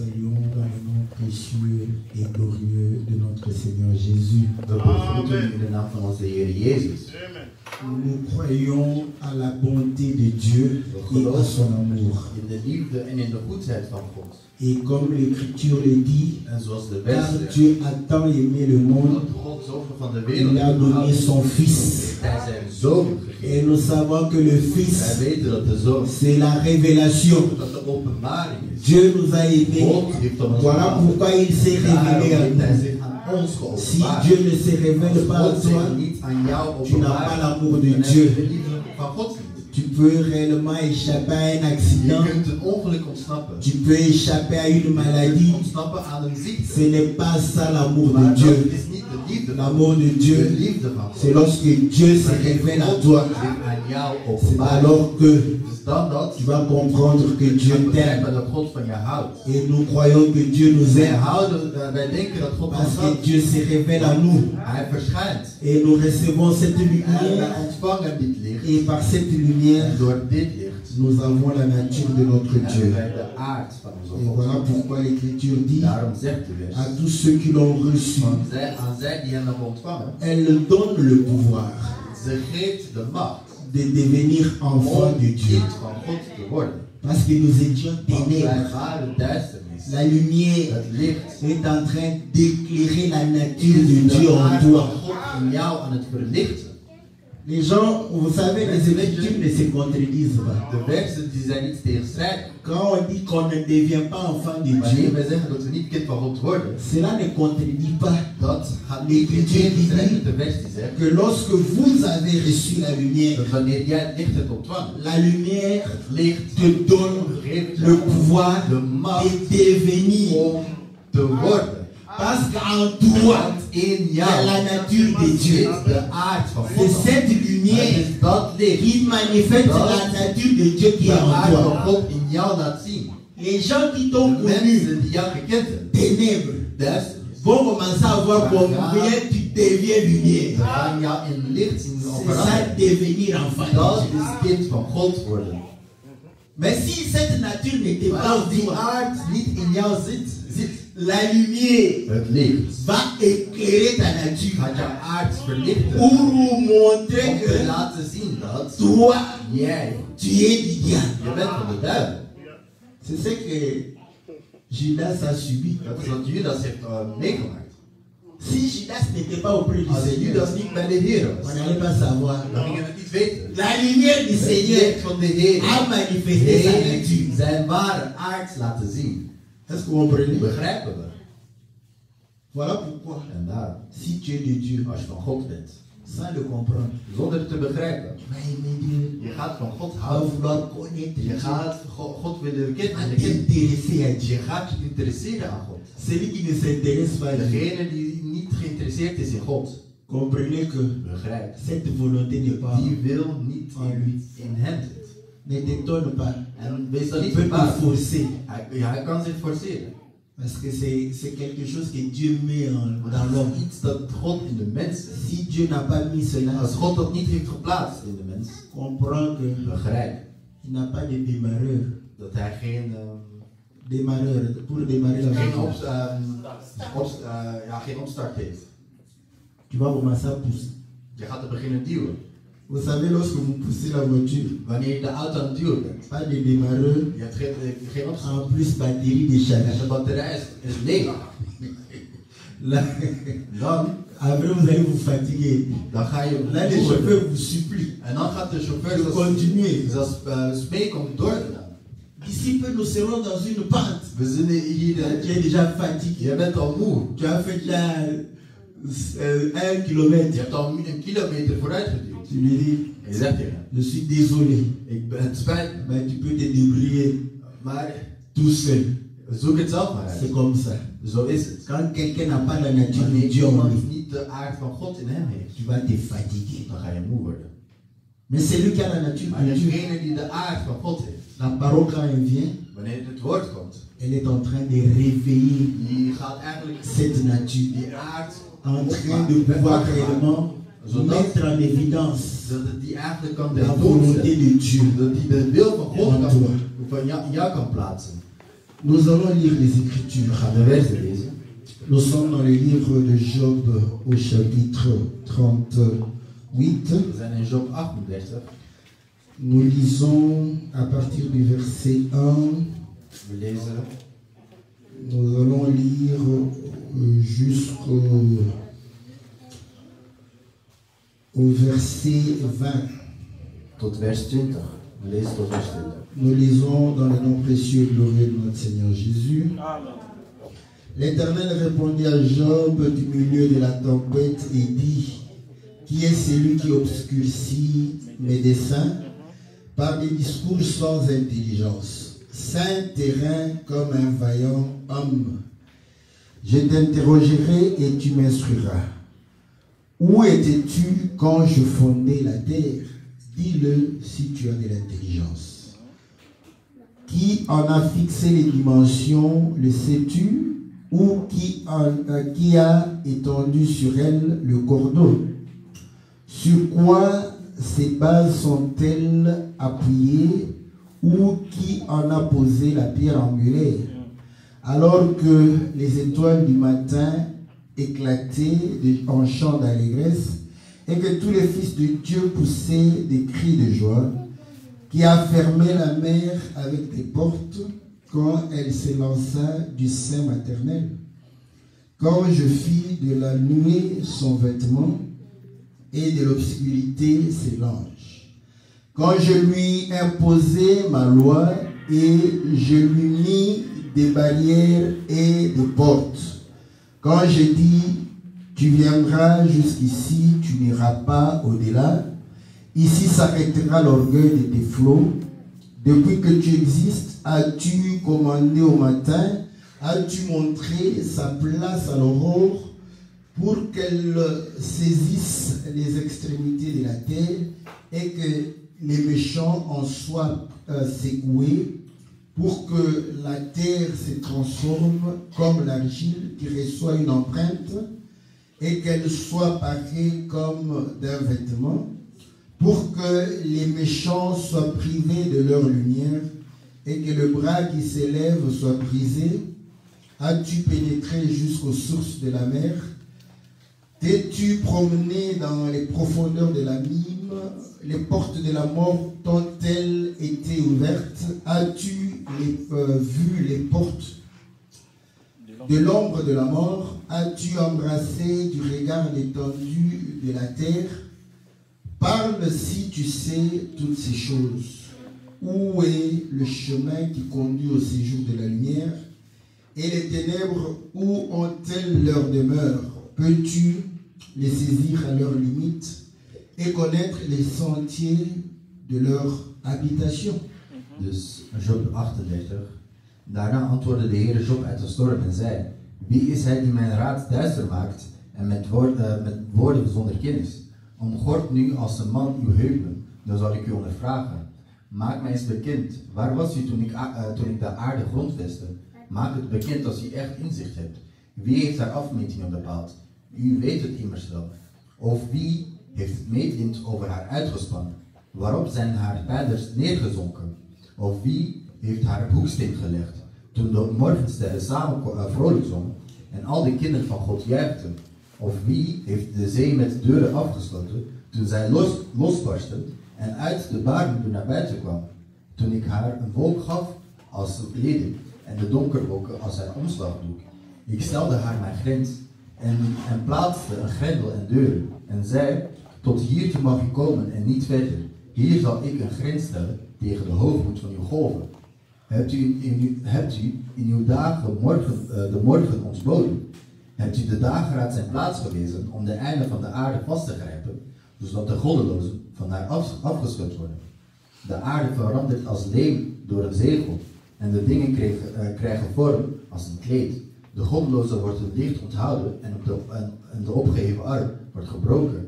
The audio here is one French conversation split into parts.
saluons dans le nom précieux et glorieux de notre Seigneur Jésus. Nous croyons à la bonté de Dieu et à son amour. Et comme l'Écriture le dit, car Dieu a tant aimé le monde, il a donné son Fils. Et nous savons que le Fils, c'est la révélation. Dieu nous a aimés. Voilà pourquoi il s'est révélé à nous. Si Dieu ne se révèle pas à toi, tu n'as pas l'amour de Dieu. Tu peux réellement échapper à un accident. Tu peux échapper à une maladie. Ce n'est pas ça l'amour de Dieu. L'amour de Dieu, c'est lorsque Dieu se révèle à toi. C'est alors que tu vas comprendre que Dieu t'aime. Et nous croyons que Dieu nous aime. Parce que Dieu se révèle à nous. Et nous recevons cette lumière. Et par cette lumière, nous avons la nature de notre Dieu. Et voilà pourquoi l'Écriture dit à tous ceux qui l'ont reçu, elle donne le pouvoir de devenir enfants de Dieu. Parce que nous étions ténèbres. La lumière est en train d'éclairer la nature de Dieu en toi. Les gens, vous savez, les Écritures ne se contredisent pas. Quand on dit qu'on ne devient pas enfant de Dieu, cela ne contredit pas l'Écriture qui dit que lorsque vous avez reçu la lumière te donne le pouvoir de devenir. Parce qu'en toi, il y a la nature de Dieu. C'est cette lumière qui manifeste la nature de Dieu qui est en toi. Les gens qui t'ont connu, ténèbres, vont commencer à voir combien tu deviens lumière. C'est ça, devenir enfant de Dieu. Mais si cette nature n'était pas en toi, la lumière va éclairer ta nature pour vous montrer que toi, tu es du diable. C'est ce que Judas a subi. Si Judas n'était pas auprès du Seigneur, on n'allait pas savoir. La lumière du Seigneur a manifesté sa nature. Est-ce que vous comprenez? Voilà pourquoi, si tu es de Dieu, sans le comprendre, tu vas aimer Dieu, tu vas vouloir connaître Dieu, tu vas t'intéresser à Dieu. Celui qui ne s'intéresse pas à Dieu, comprenez que cette volonté n'est pas en lui. Ne t'étonne pas. Il peut te forcer. Parce que c'est quelque chose que Dieu met dans l'homme. Si Dieu n'a pas mis cela, comprends qu'il n'a pas de démarreur. Pour démarrer la voiture. Tu vas commencer à pousser. Vous savez, lorsque vous poussez la voiture, pas de démarreur, en plus batterie déchargée. Après vous allez vous fatiguer. Là le chauffeur vous supplie de continuer. D'ici peu nous serons dans une pente. Tu es déjà fatigué. Tu as fait déjà 1 kilomètre. Tu lui dis, je suis désolé. Mais tu peux te débrouiller tout seul. C'est comme ça. Quand quelqu'un n'a pas la nature de Dieu en lui, tu vas te fatiguer. Mais c'est lui qui a la nature de Dieu. La parole, quand elle vient, elle est en train de réveiller cette nature. En train de pouvoir réellement mettre en évidence la volonté de Dieu en toi. Nous allons lire les Écritures. Nous sommes dans le livre de Job au chapitre 38. Nous lisons à partir du verset 1. Nous allons lire jusqu'au verset 20. Tot vers 20. Nous lisons dans le nom précieux et glorieux de notre Seigneur Jésus. Amen. L'Éternel répondit à Job du milieu de la tempête et dit: Qui est celui qui obscurcit mes desseins par des discours sans intelligence? Saint terrain comme un vaillant homme. Je t'interrogerai et tu m'instruiras. Où étais-tu quand je fondais la terre? Dis-le si tu as de l'intelligence. Qui en a fixé les dimensions, le sais-tu? Ou qui a étendu sur elle le cordeau? Sur quoi ces bases sont-elles appuyées? Ou qui en a posé la pierre angulaire? Alors que les étoiles du matin éclataient en chants d'allégresse, et que tous les fils de Dieu poussaient des cris de joie, qui a fermé la mer avec des portes quand elle s'élança du sein maternel, quand je fis de la nuée son vêtement et de l'obscurité ses langes, quand je lui imposai ma loi et je lui mis des barrières et des portes, quand je dis: tu viendras jusqu'ici, tu n'iras pas au-delà. Ici s'arrêtera l'orgueil de tes flots. Depuis que tu existes, as-tu commandé au matin? As-tu montré sa place à l'aurore pour qu'elle saisisse les extrémités de la terre et que les méchants en soient secoués, pour que la terre se transforme comme l'argile qui reçoit une empreinte et qu'elle soit parée comme d'un vêtement, pour que les méchants soient privés de leur lumière et que le bras qui s'élève soit brisé? As-tu pénétré jusqu'aux sources de la mer? T'es-tu promené dans les profondeurs de l'abîme? Les portes de la mort t'ont-elles été ouvertes? As-tu vu les portes de l'ombre de la mort? As-tu embrassé du regard l'étendue de la terre? Parle si tu sais toutes ces choses. Où est le chemin qui conduit au séjour de la lumière? Et les ténèbres, où ont-elles leur demeure? Peux-tu les saisir à leur limite et connaître les sentiers de leur habitation? Dus Job 38. Daarna antwoordde de Heer Job uit de storm en zei: Wie is hij die mijn raad duister maakt en met woorden zonder kennis? Omgord nu als een man uw heupen, dan zal ik u ondervragen. Maak mij eens bekend, waar was u toen ik de aarde grondvestte? Maak het bekend als u echt inzicht hebt. Wie heeft haar afmetingen bepaald? U weet het immers wel. Of wie heeft het meetlint over haar uitgespannen? Waarop zijn haar pijlers neergezonken? Of wie heeft haar hoeksteen gelegd? Toen de morgensterren samen vrolijk zongen en al de kinderen van God juichten. Of wie heeft de zee met deuren afgesloten toen zij losbarsten en uit de baarmoeder naar buiten kwam? Toen ik haar een wolk gaf als kleding en de donkerwolken als haar omslagdoek. Ik stelde haar mijn grens en plaatste een grendel en deuren en zei: tot hier toe mag u komen en niet verder. Hier zal ik een grens stellen tegen de hoogmoed van uw golven. Hebt u in uw dagen de morgen ontboden? Hebt u de dageraad zijn plaats gewezen om de einden van de aarde vast te grijpen, zodat de goddelozen van haar afgeschud worden? De aarde verandert als leem door een zegel en de dingen krijgen vorm als een kleed. De goddeloze wordt het licht onthouden en de opgeheven arm wordt gebroken.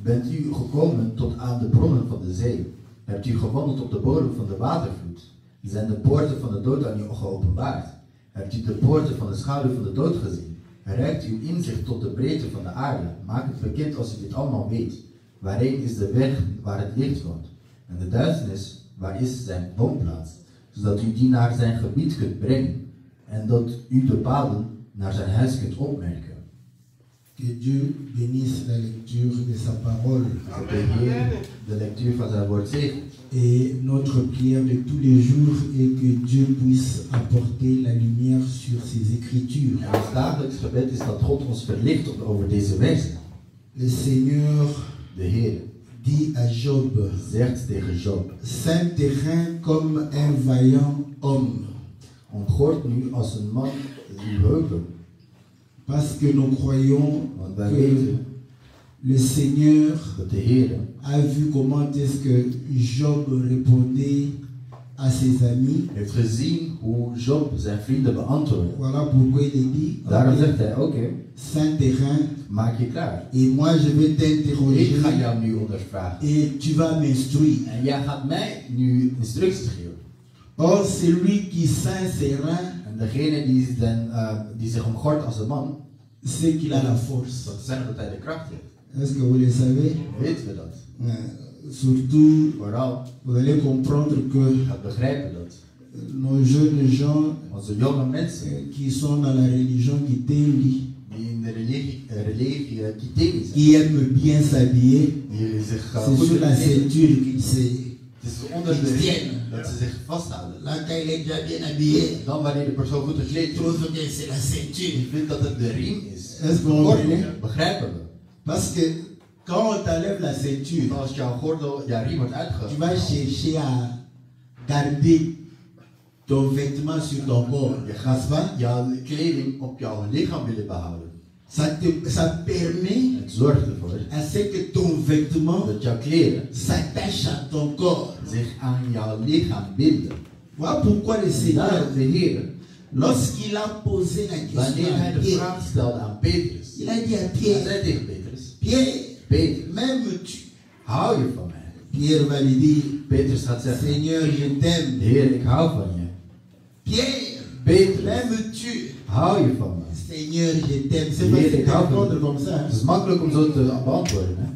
Bent u gekomen tot aan de bronnen van de zee? Hebt u gewandeld op de bodem van de watervloed? Zijn de poorten van de dood aan u geopenbaard? Hebt u de poorten van de schaduw van de dood gezien? Reikt uw inzicht tot de breedte van de aarde? Maak het bekend als u dit allemaal weet. Waarheen is de weg waar het licht woont? En de duisternis, waar is zijn woonplaats? Zodat u die naar zijn gebied kunt brengen. En dat u de paden naar zijn huis kunt opmerken. Que Dieu bénisse la lecture de sa parole. Dat de Heer de lectuur van zijn woord zegent. Et notre prière de tous les jours est que Dieu puisse apporter la lumière sur ses écritures. En ons dagelijks gebed is dat God ons verlicht over deze versen. Le Seigneur De Heer dit à Job, zegt tegen Job: saint terrain comme un vaillant homme. Omgord nu als een man uw heupen. Parce que nous croyons Want wij que weten le Seigneur dat de Heer a vu comment est-ce que Job répondait à ses amis. heeft gezien hoe Job zijn vrienden beantwoordde. Voilà pourquoi il est dit, Daarom zegt hij: oké, saint terrain, maak je klaar. et moi je vais Ik t'interroger ga jou nu ondervragen. et tu vas m'instruire. En jij gaat mij nu instructies geven. Or, celui qui ceint ses reins, En degene die zich omgordt als een man, c'est qu'il a la force. dat zeggen dat hij de kracht heeft. Est-ce que vous le savez? Weten we dat? Surtout, Vooral, vous allez comprendre que je gaat begrijpen dat nos jeunes gens onze jonge mensen qui sont dans la religion Kitendi, die in de religie Kitemi zijn, qui aiment bien s'habiller, die zich c'est goed sur la kleden. ceinture qu'ils se... Het is onder de riem dat ze zich vasthouden. Là, quand il est déjà bien habillé, Dan wanneer de persoon goed gekleed il is, trouve que c'est la die ceinture. vindt dat het de riem is. Est-ce que vous comprenez? Begrijpen we? Parce que quand on t'enlève la ceinture, Want als jouw gordel, jouw riem wordt tu uitgehaald, vas chercher à garder ton vêtement sur ton corps, je n'est-ce gaat pas? jouw kleding op jouw lichaam willen behouden. Ça permet Het zorgt ervoor à ce que ton vêtement dat jouw kleren s'attache à ton corps. zich aan jouw lichaam binden. Voilà pourquoi le Seigneur, Daarom de Heer, lorsqu'il a posé la question wanneer hij à de Pierre, vraag stelde aan Petrus, il a dit à hij Pierre, zei tegen Petrus: Pierre, Petrus, m'aimes-tu? hou je van mij? Pierre va lui dire, Petrus gaat zeggen: Seigneur, je t'aime. Heer, ik hou van je. Pierre, Petrus, m'aimes-tu? hou je van me? Seigneur, je t'aime. C'est Heer, facile ik de hou van répondre je. comme ça. Het is makkelijk om zo te beantwoorden. Hè?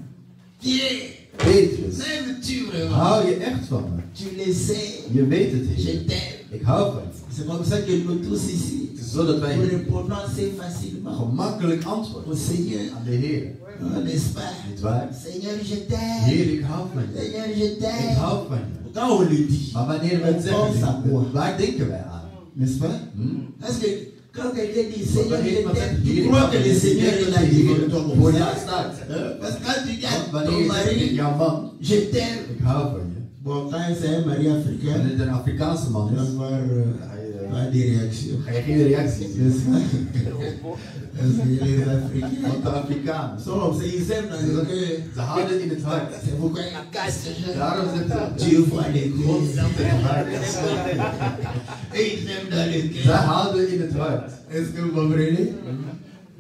Pierre, Petrus, m'aimes-tu vraiment? hou je echt van me? Tu le sais, Je weet het, je Heer. t'aime. Ik hou van je. C'est comme ça que nous tous ici, Het is zo dat wij nous répondons assez facilement gemakkelijk au antwoorden Seigneur, aan de Heer. n'est-ce pas? Niet waar? Seigneur, je t'aime. Heer, ik hou van je. Seigneur, je Ik t'aime. hou van je. Quand on le dit, Maar wanneer we het zeggen, waar denken wij aan? n'est-ce pas? Parce que quand quelqu'un dit Seigneur, je t'aime, tu Heer, crois que le Seigneur est là devant toi voor comme jou ça. staat. Parce que quand tu dis à Want ton wanneer je zegt tegen mari, jouw man, je t'aime. ik hou van je. Bon, quand c'est un mari africain, Wanneer het een Afrikaanse man il va is, avoir pas de réaction. ga je geen reactie zien. N'est-ce pas? Parce que les Africains, Want de Afrikanen, ils aiment dans le cœur. ze houden in het hart. C'est pourquoi ils cassent ce jeu. Daarom zegt ze, Dieu voit les God cœurs. ziet in het hart. Et ils aiment dans le Ze cœur. houden in het hart. Est-ce que vous comprenez?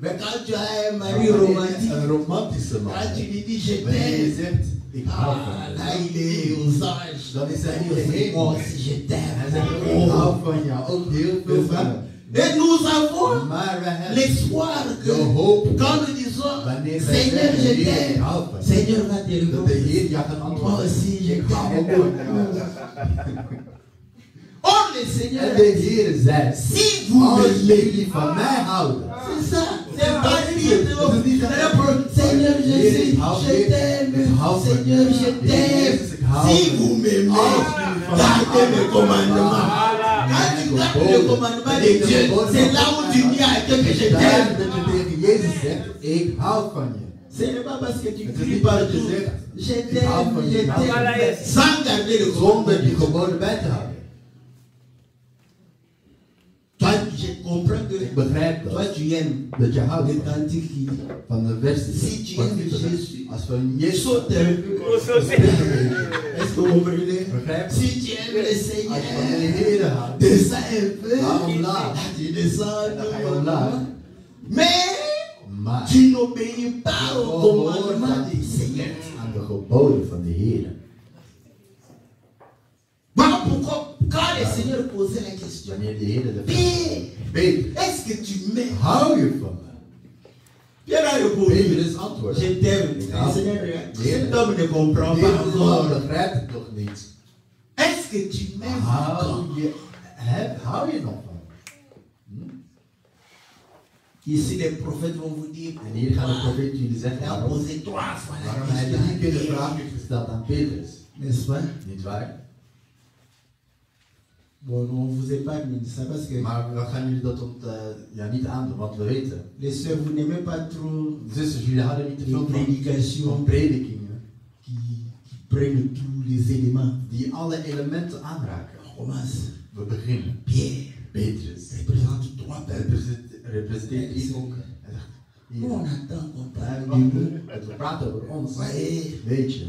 Mais quand tu as un Maar mari wanneer je romantique, een romantische man quand tu hebt, lui dis je wanneer je t'aime, zegt, ik hou van ah, je. là il est aux anges. Dan is hij Il in de dit, moi hemel. aussi je Hij t'aime. zegt, ik hou van jou, ook heel veel N'est-ce van pas? je. Et nous avons Maar we hebben l'espoir que de hoop quand nous disons wanneer wij Seigneur, zeggen, je Heer, ik t'aime, hou van je. Seigneur va te Dat de répondre. Heer jou gaat Moi antwoorden. aussi je Ik hou t'aime ook van jou. beaucoup. Or le Seigneur En a de dit, Heer zei, si vous als m'aimez, jullie van mij houden, c'est ça, c'est pas dire, Seigneur Jésus, je t'aime, Seigneur je t'aime. Si vous m'aimez, gardez mes commandements. Quand tu gardes le commandement de Dieu, c'est là où tu dis à Dieu que je daar t'aime. dat je tegen Jezus zegt, ik hou van je. Ce n'est pas parce que tu Het is cries niet dat je partout, zegt, je ik hou van t'aime, je, je ik hou van t'aime, je. sans garder le Zonder die commandement. geboden bij te houden. Toi, je comprends que Ik begrijp toi dat. tu aimes Dat je houdt le van, cantique qui dit van de vers die si tu aimes zegt, Jésus, als we een Jezus saute un peu. Est-ce que vous comprenez? begrijpen, Si tu aimes le als je van de Seigneur, Heer houdt, descends un peu. ga omlaag. Tu descends Dan ga je un omlaag. peu. Mais Maar tu n'obéis pas au commandement du Seigneur. aan de geboden van de Heer. Voilà pourquoi, quand le Seigneur posait la question, Wanneer de Heer de Pierre, Peter, est-ce que tu m'aimes? hou je van me? Pierre a répondu, Petrus antwoordde, je t'aime. Ik Le hou. Seigneur, cet homme ne comprend pas Deze encore. man begrijpt het toch niet? Est-ce que tu m'aimes encore? Hou je nog van me? Ici, les prophètes vont vous dire. En hier gaan de profeten jullie zeggen Il a posé 3 fois la waarom hij 3 keer de question. vraag heeft gesteld aan Petrus. N'est-ce pas? Niet waar? Bon, on vous épargne ça parce que Maar we gaan jullie dat niet aandoen, want we weten. les sœurs, vous n'aimez pas trop Zusters, jullie houden niet te les veel van prédications predikingen qui prennent tous les éléments. die alle elementen aanraken. On commence. We beginnen. Pierre Petrus représente 3 peuples. representeert 3 volken. Hij zegt, hier, On attend qu'on parle de nous. we praten over ons. Voyez, Weet je,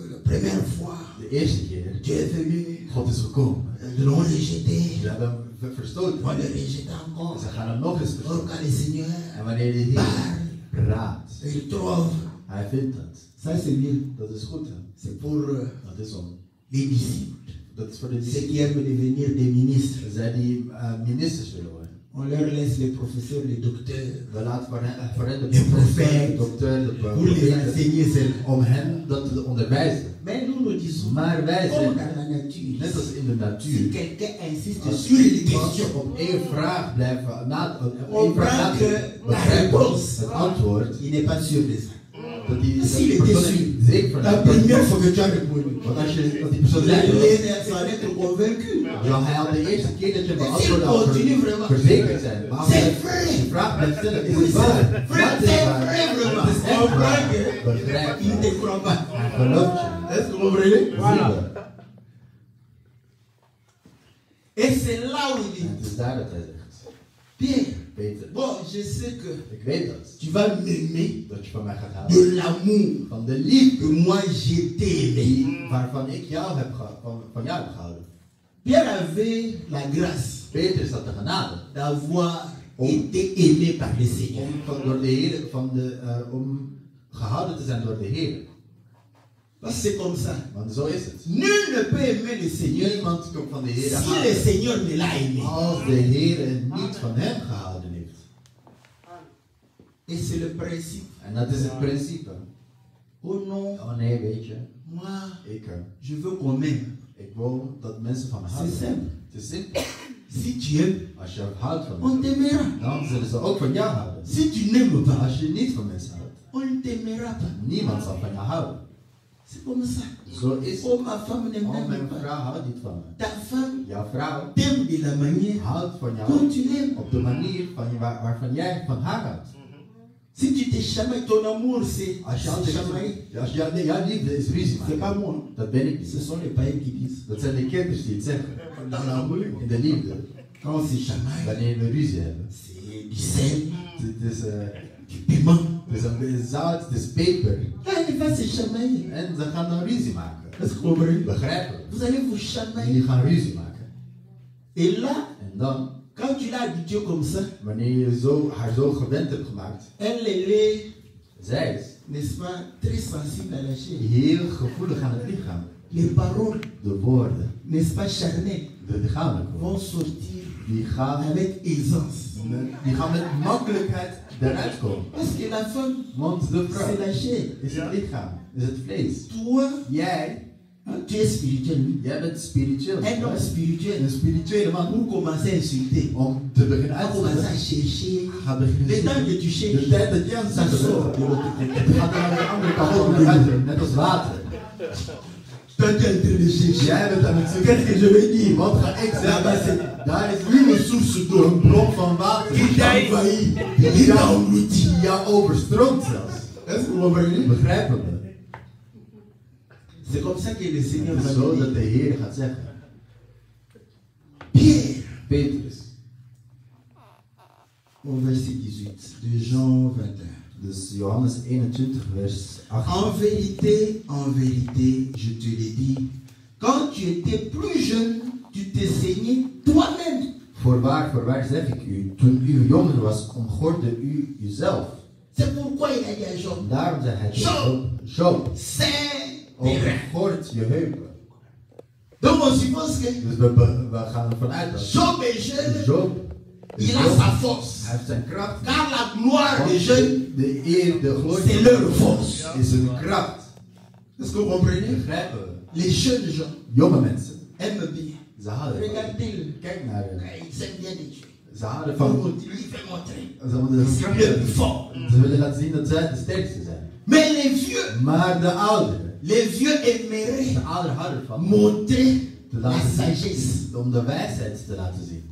la première fois, de eerste keer, Dieu est venu, God is gekomen. ils l'ont rejeté, Ze hebben hem verstoten. on le rejette encore. Ze gaan hem nog eens Or, verstoten. quand le Seigneur En wanneer de Heer parle, praat, il trouve. hij vindt dat. Ça, c'est bien. Dat is goed. Hè? C'est pour Dat is om. les disciples. Dat is voor de Ceux discipelen. qui aiment devenir des ministres. Zij die ministers willen worden. On leur laisse les professeurs, les docteurs, We laten voor hen de de prophètes, dokter, de pour les profeten, enseigner seulement. om hen dat te onderwijzen. Mais nous, nous disons, Maar wij comme zijn, dans la nature, net als in de si natuur, quelqu'un insiste als sur une iemand question, op één vraag blijven on prend que la réponse, het antwoord, il n'est pas sûr de ça. dat die S'il persoon était er sûr, niet zeker van la is. première fois que tu as répondu, Want als die persoon il zegt, allait être convaincu. ja, hij had de eerste keer dat je Mais beantwoord s'il had continue vraiment, verzekerd zijn. Maar als c'est hij vrai. die vraag blijft stellen, is Oui, het c'est waar. vrai, Dat is c'est waar. vrai vraiment. Het is echt On prend waar. que Begrijp il ne je. croit pas. Hij gelooft je. Est-ce que vous comprenez? Voilà. Et c'est là où il En het dit, is daar dat hij zegt, Pierre, Peter, bon, je sais que ik weet dat. tu vas m'aimer Dat je van mij gaat houden. de l'amour Van de liefde que moi j'ai aimé. waarvan ik jou heb van jou heb gehouden. Pierre avait la grâce Petrus had de genade d'avoir été aimé par le Seigneur. door de Heer, om gehouden te zijn door de Heer. Parce que c'est comme ça. Want zo is het. Nul ne peut aimer le Seigneur Niemand komt van de Heer si le houden Seigneur ne l'a aimé. als de Heer niet van hem gehouden heeft. Et c'est le principe. En dat is het principe. Oh non, Oh nee, weet je, moi, ik je veux qu'on m'aime. wil dat mensen van me C'est houden. simple. Het is simpel. Si tu aimes, Als je houdt van on mensen, t'aimera. dan zullen ze ook van jou houden. Si tu n'aimes pas, Als je niet van mensen houdt, on ne t'aimera pas. niemand zal van jou houden. C'est comme ça. Zo is het. Oh, ma femme ne Oh, m'aime mijn pas. vrouw houdt niet van me. Ta femme Jouw vrouw t'aime de la manière houdt van jou dont tu l'aimes. op de manier waarvan jij van haar houdt. Si tu te chamailles, ton amour, c'est Als je altijd chamailler. als jouw liefde is ruzie C'est pas maken, moi. dat ben ik Ce niet. sont les païens qui disent. Dat zijn de kinders die het zeggen. Dans l'amour, In de liefde, quand on se chamaille, wanneer we ruzie hebben. c'est du sel, Het is, du piment. het is zout, het is peper. Ah, il va se chamailler. En ze gaan dan ruzie maken. Est-ce que vous comprenez? Begrijpen? Vous allez vous En chamailler. die gaan ruzie maken. Et là, En dan, quand tu l'as habitué comme ça, wanneer je haar zo gewend hebt gemaakt, elle est, zij is n'est-ce pas, très sensible à la chair. heel gevoelig aan het lichaam. Les paroles, De woorden, n'est-ce pas, charnelles, de lichamelijke woorden, vont sortir die gaan avec aisance. met makkelijkheid eruit komen. Parce que la femme, Want de vrouw c'est la chair. is het lichaam, is het vlees. Toi, Jij tu es spirituel. Jij bent spiritueel. Un homme spirituel, Een spirituele man. pour commencer à insulter, Om te beginnen on uit te commence à leggen. chercher. Ga beginnen Le temps que tu de cherches, tijd dat jij aan het ça zoeken sort bent, de l'autre côté. het gaat dan naar de andere kant op naar buiten. Net als water. Toi, tu es en train de chercher. Jij bent aan het zoeken. Qu'est-ce que je vais dire? Wat ga ik Là-bas, zeggen? c'est Daar is nu een source door een bron van water. qui t'a envahi, qui t'a englouti. Die jou overstroomt zelfs. Est-ce que vous comprenez? Begrijpen we? C'est comme ça que le Seigneur Het va is zo nous dat de dire. Heer gaat zeggen. Pierre, Petrus, au verset 18 de Jean 21. dus Johannes 21 vers 8. En vérité, je te l'ai dit, quand tu étais plus jeune, tu te saignais toi-même. Voorwaar zeg ik u, toen u jonger was, omgorde u uzelf. C'est pourquoi il a dit à Jean, Daarom zei hij Job. Job, c'est tes reins. omgord je heupen. Donc on suppose que Dus we gaan ervan uit dat Job est jeune, Job, il a sa force. hij heeft zijn kracht. Car la gloire des jeunes, De eer, de glorie c'est leur force. is hun kracht. Est-ce que vous comprenez? Begrijpen we? Les jeunes gens Jonge mensen, aiment bien. ze houden ervan. Regardez-le. Kijk naar hen. Ils aiment bien les Dieu. Ze houden van... Ze willen laten zien dat zij de sterkste zijn. Maar de ouderen. De ouderen houden van la sagesse. Om de wijsheid te laten zien.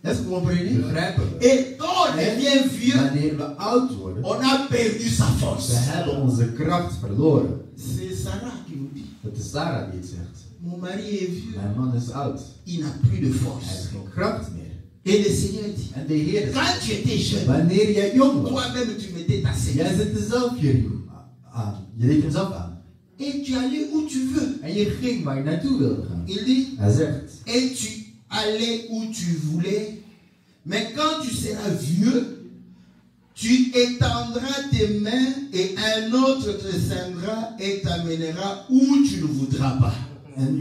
Est-ce que vous comprenez? Begrijpen we? Et quand on devient vieux, wanneer we oud worden, on a perdu sa force. We hebben onze kracht verloren. C'est Sarah qui nous dit. Dat is Sarah die het zegt. Mon mari est vieux. Mijn man is oud. Il n'a plus de force. Hij heeft geen kracht meer. Et le Seigneur dit. En de Heer zegt. Quand tu étais jeune. Wanneer jij jong was. Toi-même tu mettais ta selle. Jij zette zelf je riem aan. Je deed hem zelf aan. Et tu allais où tu veux. En je ging waar je naartoe wilde gaan. Il dit. Hij zegt. Et tu allais où tu voulais. Mais quand tu seras vieux, tu étendras tes mains et un autre te ceindra et t'amènera où tu ne voudras pas. En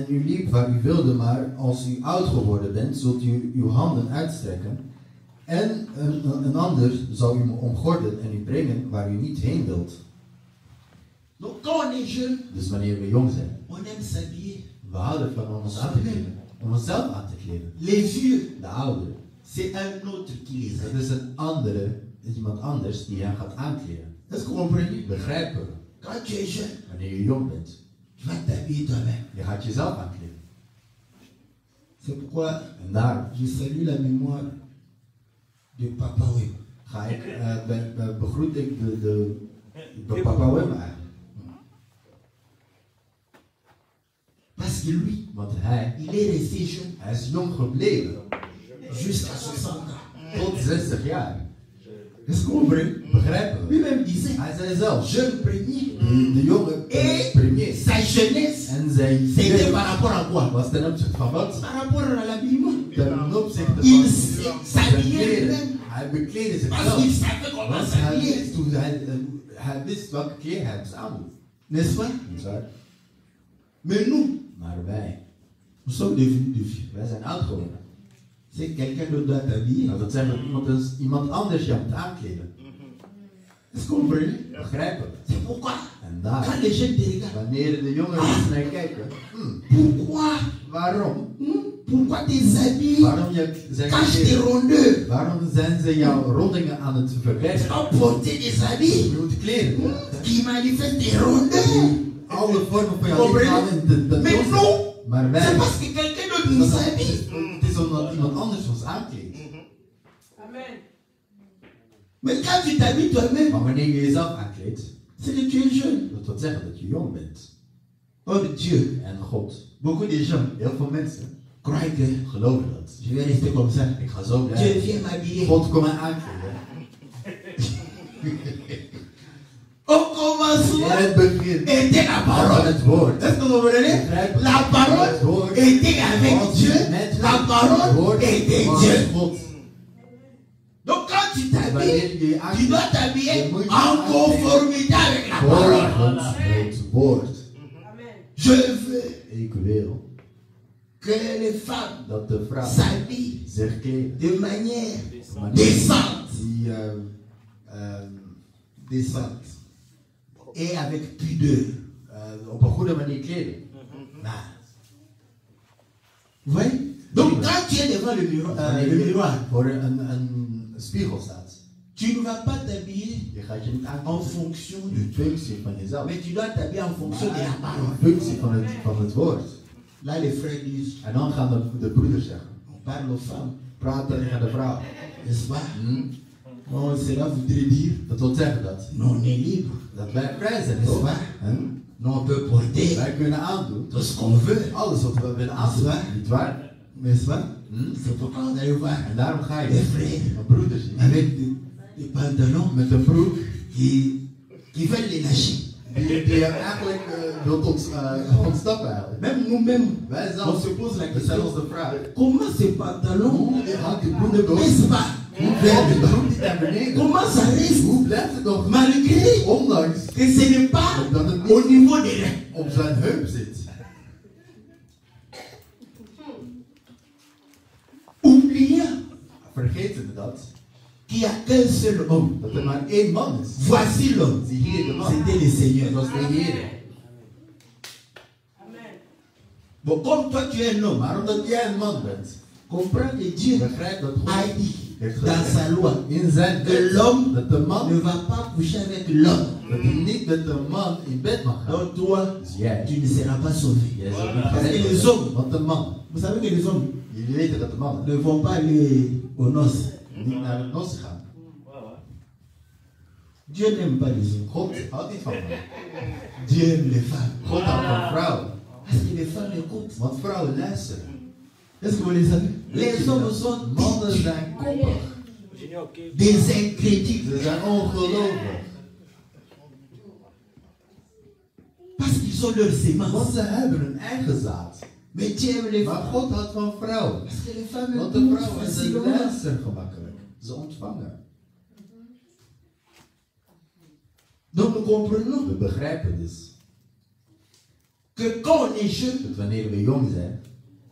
u liep waar u wilde, maar als u oud geworden bent, zult u uw handen uitstrekken. En een ander zal u omgorden en u brengen waar u niet heen wilt. Donc quand on est jeune, dus wanneer we jong zijn, on aime s'habiller. We houden van ons aan te kleden. Om onszelf aan te kleden. Les vieux, de ouderen, c'est un autre qui les aime. Het is een andere, iemand anders die hen gaat aankleden. Est-ce que vous comprenez? Begrijpen we? Quand tu es jeune, wanneer je jong bent, tu vas t'habiller toi-même. Je gaat jezelf aankleden. C'est pourquoi en daar, je salue la mémoire de Papa Wim. Begroet ik de Papa Wim eigenlijk. Parce que lui, want hij, il est resté jeune. Hij is jong gebleven. Jusqu'à 60 ans. Tot 60 jaar. Est-ce que vous comprenez? Begrijpen we? Lui-même disait, hij zei zelf, jeune premier. De jonge premier. Sa jeunesse, en zijn c'était par rapport à quoi? Was ten opzichte van wat? Par rapport à l'habillement. Ten opzichte van il s'habillait lui-même. Hij bekleedde zichzelf. Parce qu'il savait comment s'habiller. Hij wist welke kleren hij moest aandoen. N'est-ce pas? Mais nous, maar wij, nous sommes devenus de vieux. Wij zijn oud geworden. C'est quelqu'un d'autre doit t'habiller. Nou, dat zegt dat iemand anders jou moet aankleden. Est-ce que vous comprenez? Begrijpen? C'est pourquoi? En daar, quand les jeunes te regardent, wanneer de jongeren naar kijken, pourquoi? Waarom? Pourquoi tes habits waarom cachent tes rondeurs? Waarom zijn ze jouw rondingen aan het verbergen? Tu porter des habits je moet kleren qui manifestent tes rondeurs. Alle vormen van jouw lichaam in de Mais non, maar wij, c'est parce que quelqu'un d'autre nous habille. Het is omdat iemand anders ons aankleedt. Amen. Mais quand tu t'habilles toi-même, maar wanneer je jezelf aankleedt, c'est que tu es jeune. Dat wil zeggen dat je jong bent. Oh Dieu. En God. Beaucoup de gens. Heel veel mensen. Croient que. Geloven dat. Je vais rester comme ça. Ik ga zo blijven. Dieu vient m'habiller. God komt mij aankleden. Au commencement était la parole. Est-ce que vous comprenez? La parole était avec Dieu. La parole était Dieu. Donc quand tu t'habilles, tu dois t'habiller en conformité avec la parole. Je veux que les femmes s'habillent de manière décente. Décente. Et avec pudeur. Op een goede manier kleden. Vous voyez? Donc quand tu es devant le miroir, voor een spiegel staat, tu ne vas pas t'habiller en fonction de functie van jezelf. Mais tu dois t'habiller en fonction de la parole. Functie van het woord. Là les frères disent. En dan gaan de broeders zeggen. On parle aux femmes. Praat tegen de vrouw. N'est-ce pas? Oh, cela voudrait dire. Dat wil zeggen dat. Non, on est libre. Dat wij vrij zijn. N'est-ce pas? Non, on peut porter. Wij kunnen aandoen. Tout ce qu'on veut. Alles wat we willen aandoen. Niet waar? N'est-ce pas? C'est pourquoi on allait voir. En daarom ga je. Les frères. Broeders. Avec des pantalons. Met een broek. Qui veulent les lâcher. Die eigenlijk wilt ontsnappen eigenlijk. Même nous-mêmes, on se pose la question. Comment ces pantalons ne baissent pas? Comment ça reste? Malgré que ce n'est pas au niveau des reins. Op zijn heup zit. Oubliant. Vergeten dat. Qu'il n'y a qu'un seul homme. Dat er maar één man is. Voici l'homme. C'était le Seigneur. Dat was de Heer. Bon, comme toi tu es un homme. Maar omdat jij een man bent. comprends que Dieu begrijp dat God a dit heeft dans gezegd sa loi in zijn que wet l'homme dat de man ne va pas coucher avec l'homme. dat hij niet met de man in bed mag gaan. Donc toi, Dus jij, tu ne seras pas sauvé. jij zult niet Parce que gered les worden. hommes, Want de man, vous savez que les hommes jullie weten dat de mannen ne vont pas aller aux noces. niet naar de nos gaan. Dieu n'aime pas les hommes. God houdt niet van mannen. Dieu aime les femmes. God houdt van vrouwen. Parce que les femmes écoutent. Want vrouwen luisteren. Est-ce que vous les savez? Les hommes sont Mannen zijn koppig. des incrédules. Ze zijn ongelovig. Parce qu'ils ont leur Want sémence. ze hebben hun eigen zaad. Mais Dieu aime les Maar femmes. God houdt van vrouwen. Parce que les femmes Want de écoutent vrouwen ze facilement. luisteren gemakkelijk. Ze ontvangen. Donc nous comprenons We begrijpen dus que quand on est jeune, dat wanneer we jong zijn,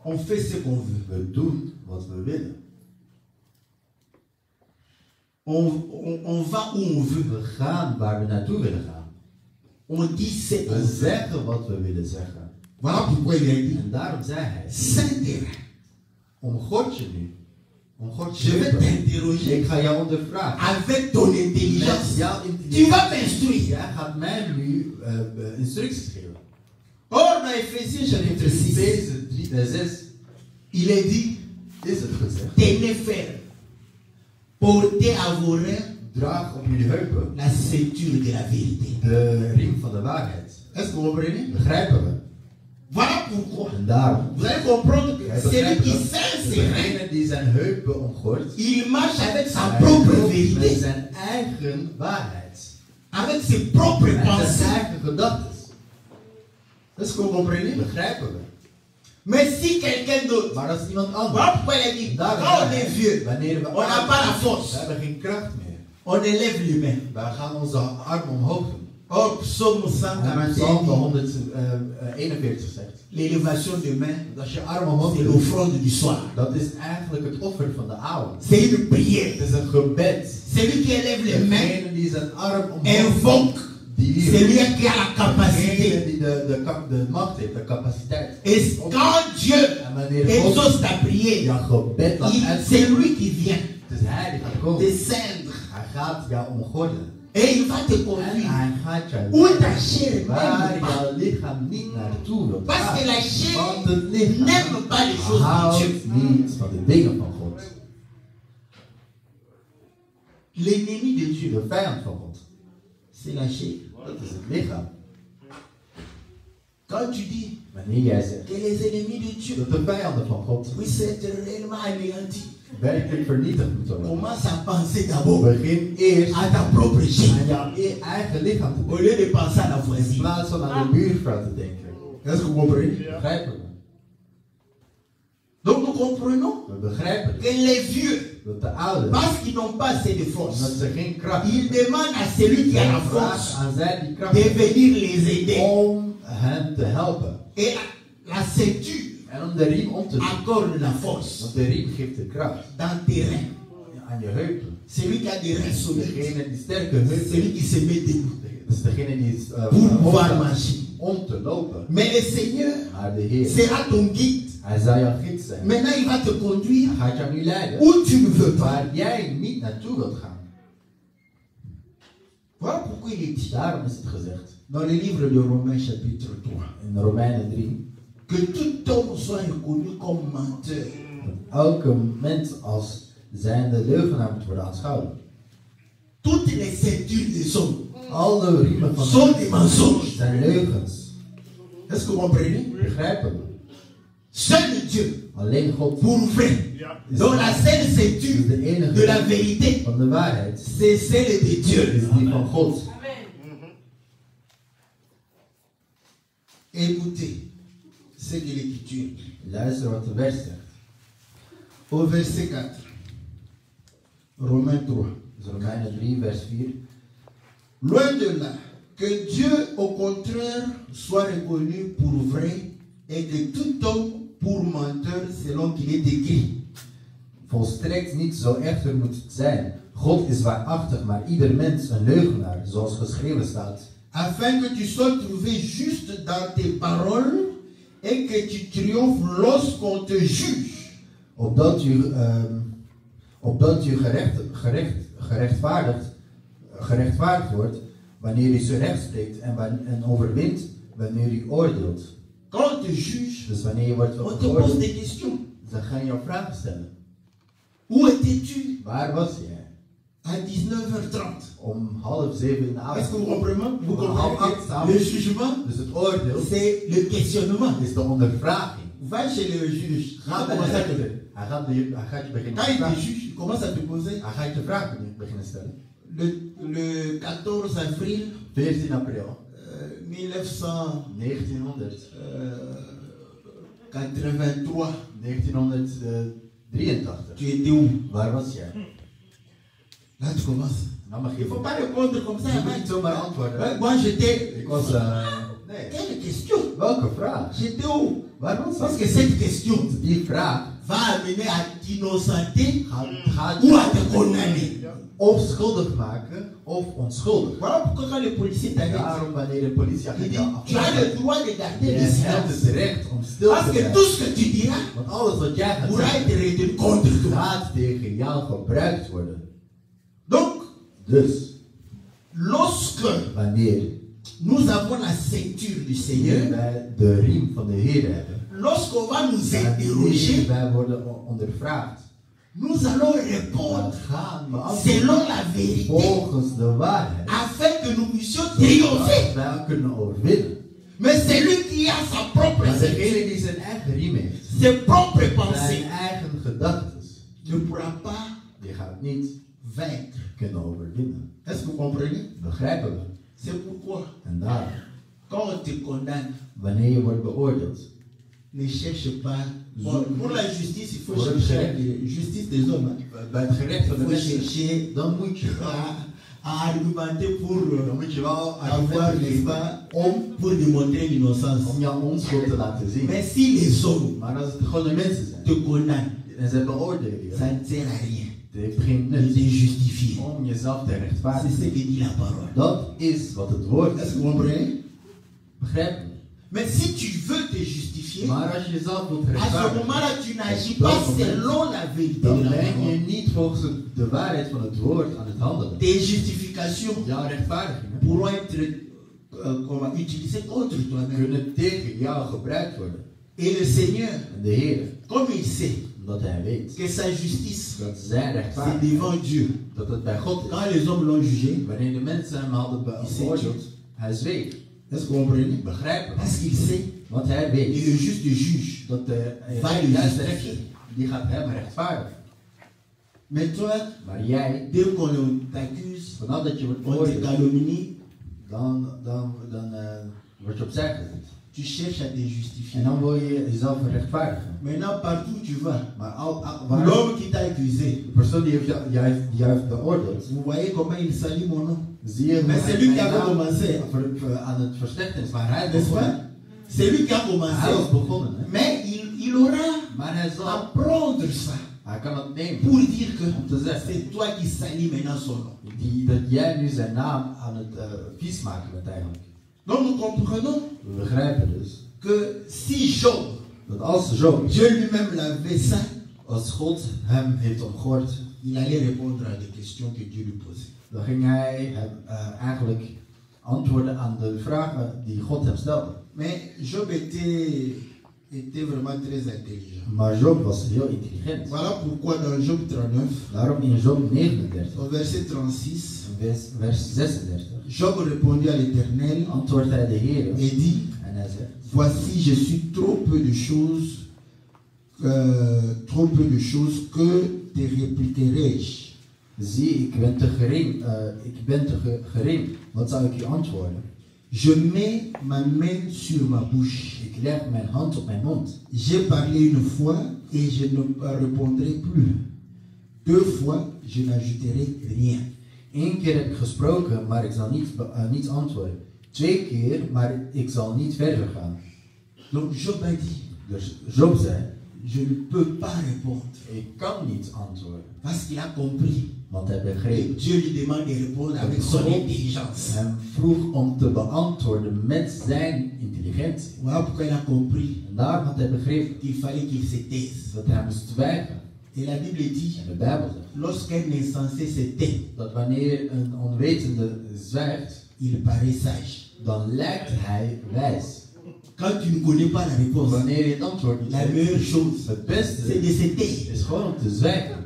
on fait ce qu'on veut. we doen wat we willen. On va où on veut. We gaan waar we naartoe willen gaan. On dit ce qu'on We veut. zeggen wat we willen zeggen. Voilà pourquoi il a dit En daarom zei hij, Saint-Terrain. om God je nu, om God Je vais je t'interroger ik ga jou ondervragen. avec ton Met intelligence. jouw Tu intelligentie. vas m'instruire. Jij gaat mij nu instructies geven. Or, dans Ephésiens chapitre 6, Efeze 6 il est dit is het gezegd. tenez ferme, portez à vos reins Draag op jullie heupen la ceinture de la vérité. de riem van de waarheid. Est-ce que vous comprenez? Begrijpen we? Voilà pourquoi. En daarom, Vous allez comprendre que wij celui begrijpen qui dat sert ses reins, degene die zijn heupen omgooit, il marche avec sa hij propre loopt met vérité, zijn eigen waarheid. avec ses propres Met zijn pensées. eigen gedachten. Est-ce que vous comprenez? Begrijpen we? Mais si quelqu'un d'autre, Maar als iemand voilà anders, pourquoi il a dit, daarom quand on zei est hij, vieux, wanneer we on n'a pas la we force, hebben geen kracht meer. on élève les mains. Wij gaan onze arm omhoog doen. Or, psaume En Psalm 141, 141 zegt, l'élévation des mains, dat als je arm omhoog c'est doet, l'offrande du soir. dat is eigenlijk het offer van de avond. C'est une prière. Het is een gebed. Celui qui élève les mains Degene die zijn arm omhoog invoque die celui qui a la degene capacité. die de macht heeft, de capaciteit. Et quand Dieu En wanneer God exauce ta prière, jouw gebed laat c'est uitvoeren, lui qui vient het is hij die gaat komen. te ceindre. Hij gaat jou omgorden. Et il va te En conduire hij gaat jou où ta leiden chair waar n'aime pas. jouw lichaam niet naartoe wil Parce que gaan. la chair Want het lichaam n'aime pas les choses de Dieu. houdt niet van de dingen van God. L'ennemi de Dieu, De vijand van God, c'est la chair. dat is het lichaam. Quand tu dis Wanneer jij zegt que les ennemis de Dieu dat de vijanden van God puissent être réellement anéantis, werkelijk vernietigd moeten worden, commence à penser d'abord begin eerst à ta propre aan chair, jouw eigen lichaam te au denken. lieu de penser à la In voisine. plaats van aan de buurvrouw te denken. Est-ce que vous comprenez? Begrijpen we? Donc nous comprenons We begrijpen que les vieux, dat de ouders, parce qu'ils n'ont pas assez de omdat force, ze geen kracht ils demandent à celui qui a la force vragen aan zij die kracht de hebben venir les aider. om hen te helpen. Et la ceinture En om de riem om te doen. accorde la force Want de riem geeft de kracht dans tes reins. aan je heupen. Celui qui a des reins solides, Degene die sterke heupen, celui qui se met debout dat is degene die is pour pouvoir marcher. om te lopen. Mais le Seigneur Maar de Heer, sera ton guide. hij zal jouw gids zijn. Maintenant, il va te conduire Hij gaat jou nu leiden où tu ne veux pas. waar jij niet naartoe wilt gaan. Voilà pourquoi il est dit Daarom is het gezegd dans le livre de Romains chapitre 3 in Romeinen 3 que tout homme soit reconnu comme menteur. dat elke mens als zijnde leugenaar moet worden aanschouwd. Toutes les ceintures des hommes Alle riemen van sont des mensonges. zijn leugens. Est-ce que vous comprenez? Begrijpen we? Seul Dieu, Alleen God pour vrai, is dont la seule is ceinture de enige de la vérité, van de waarheid. c'est celle de Dieu. Is die van God. Écoutez ce que l'Écriture dit. Luister wat de vers zegt. Au verset 4, Romains 3. Dus Romeinen 3 vers 4. Loin de là, que Dieu au contraire soit reconnu pour vrai et que tout homme pour menteur selon qu'il est écrit. Volstrekt niet zo echter moet het zijn. God is waarachtig, maar ieder mens een leugenaar, zoals geschreven staat. Afin que tu sois trouvé juste dans tes paroles et que tu triomphes lorsqu'on te juge. Opdat u gerechtvaardigd wordt wanneer u zo recht spreekt en overwint wanneer u oordeelt. Quand on te juge, Dus wanneer je wordt on te pose des questions. dan ga je jou vragen stellen. Où étais-tu Waar was jij? à 19h30? Om 6:30 in de avond. Est-ce que vous comprenez? Vous Om comprenez 6:30 que le jugement, Dus het oordeel c'est le questionnement. is de ondervraging. Va chez le juge. Ga bij de rechter. Hij gaat je beginnen Quand te il te vragen. juge, il commence à te poser. Hij gaat je vragen beginnen stellen. Le 14 avril 14 april 1983, 1983. tu étais où? Waar was jij? Là, tu commences. Nou mag Il je ne faut pas répondre comme ça. Je moet niet zomaar antwoorden. Moi, j'étais. Ik was nee. Quelle question? Welke vraag? J'étais où? Waar was Parce ik? que cette question Die vraag va amener à t'innocenter gaat ou à te condamner. of schuldig maken of onschuldig. Voilà pourquoi quand le policier t'arrête, Daarom wanneer de politie il dit agent tu as le droit de garder je le hebt silence. het recht om stil Parce te que zijn. tout ce que tu diras Want alles wat jij gaat pourra zeggen être retenu contre toi. gaat tegen jou gebruikt worden. Donc, Dus lorsque wanneer nous avons la ceinture du Seigneur, wij de riem van de Heer hebben, lorsqu'on va nous wanneer interroger, wij worden ondervraagd, nous allons dan répondre gaan we selon antwoorden la vérité, volgens de waarheid, afin que nous puissions triompher. zodat wij kunnen overwinnen. Mais celui qui a sa propre Maar ceinture, degene die zijn eigen riem heeft, ses propres zijn pensées, eigen gedachten, ne pourra pas die gaat niet vaincre. kunnen overwinnen. Est-ce que vous comprenez? Begrijpen we? C'est pourquoi, En daarom, quand on te condamne, wanneer je wordt beoordeeld, ne cherche pas. Bon, pour la justice, il faut Pour le chercher gerecht. la justice des hommes. Hein. bij het gerecht van Il de faut mensen, chercher dan moet je à argumenter pour dan moet je wel avoir, argumenten n'est-ce geven pas, pour démontrer l'innocence. om jouw onschuld te laten zien. Mais si les hommes Maar als het gewoon de mensen zijn te condamnent, en ze beoordelen je, ça ne sert à rien het heeft geen de nut te justifier. om jezelf te C'est ce rechtvaardigen. que dit la parole. Dat is wat het woord Est-ce is. que vous comprenez? Begrijp me? Mais si tu veux te justifier, Maar als je jezelf wilt à ce rechtvaardigen, moment-là, tu n'agis pas selon la vérité dan de la ben je parole. niet volgens de waarheid van het woord aan het handelen. Tes justifications Jouw rechtvaardigingen pourront être utilisées contre toi-même. kunnen tegen jou gebruikt worden. Et le Seigneur, En de Heer, comme il sait omdat Hij weet que sa justice, dat zijn c'est rechtvaardiging, devant Dieu. dat het bij God is. Quand les hommes l'ont jugé, Wanneer de mensen hem hadden beoordeeld, hij zweeg. est-ce que vous comprenez? Begrijpen. Parce qu'il sait, Want hij et weet le juste juge dat de va le juiste justifier. rechter, die gaat hem rechtvaardigen. Mais toi, Maar jij, dès qu'on t'accuse, vanaf dat je wordt on te beoordeeld, calomnie, dan word je opzij gezet. tu cherches à te En justifier. dan wil je jezelf rechtvaardigen. Maintenant, partout où tu vas, Maar waar l'homme qui t'a accusé, de persoon die jou heeft beoordeeld, vous voyez comment il salit mon nom. zie je Mais c'est lui qui avait commencé. aan het verslechteren is. Maar hij is N'est-ce pas? begonnen. C'est lui qui a Hij commencé. was begonnen. Hè? Mais il aura Maar hij zal, à prendre ça hij kan het nemen pour dire que om te zeggen c'est toi qui salis maintenant son nom. dat jij nu zijn naam aan het vies maken bent eigenlijk. Donc nous comprenons We begrijpen dus que si Job, dat als Job, Dieu lui-même l'avait ça, als God hem heeft omgord, il allait répondre à des questions que Dieu lui posait. dan ging hij hem eigenlijk antwoorden aan de vragen die God hem stelde. Mais Job était vraiment très intelligent. Maar Job was heel intelligent. Voilà pourquoi dans Job 39, Daarom in Job 39, au verset 36, vers 36, Job répondit à l'Éternel antwoordt hij de Heer et dit, en hij zegt: voici, je suis trop peu de choses que te répliquerai-je. Zie, ik ben te gering. Wat zou ik u antwoorden? Je mets ma main sur ma bouche. Ik leg mijn hand op mijn mond. J'ai parlé une fois et je ne répondrai plus. 2 fois, je n'ajouterai rien. 1 keer heb ik gesproken, maar ik zal niets antwoorden. 2 keer, maar ik zal niet verder gaan. Donc Job a dit, Dus Job zei: Je ne peux pas répondre. Ik kan niet antwoorden. Parce qu'il a compris. Want hij begreep. Dieu lui demande de répondre avec son intelligence. Hem vroeg om te beantwoorden met zijn intelligentie. Voilà pourquoi il a compris. En daarom had hij begrepen qu'il fallait qu'il se taise. dat hij moest zwijgen. Et la Bible dit, En de Bijbel zegt lorsqu'un insensé se tait, dat wanneer een onwetende zwijgt, il paraît sage. dan lijkt hij wijs. Quand tu ne connais pas la réponse, Wanneer je het antwoord niet la weet, meilleure chose, het beste c'est de se taire. is gewoon om te zwijgen.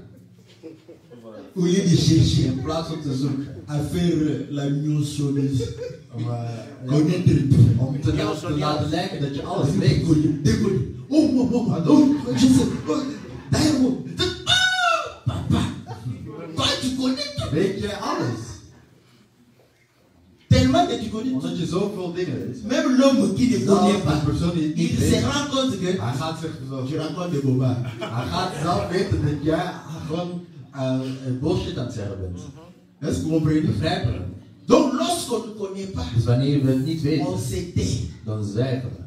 Au lieu de chercher In plaats van te zoeken. à faire la minuscule, Om, connaître tout. om te laten lijken dat je alles weet. Je sais. D'ailleurs, papa, toi tu connais tout. Weet je alles? Tellement que tu connais tout. Omdat je zoveel dingen weet. Même l'homme qui ne connaît De pas, persoon die het niet il se weet, rend compte que hij gaat zich zo. tu racontes des bobards. Hij gaat zelf weten dat jij gewoon bullshit aan het zeggen bent. Est-ce que vous comprenez? Begrijpen we? Donc lorsqu'on ne connaît pas, Dus wanneer we het niet on weten, se tait. dan zwijgen we.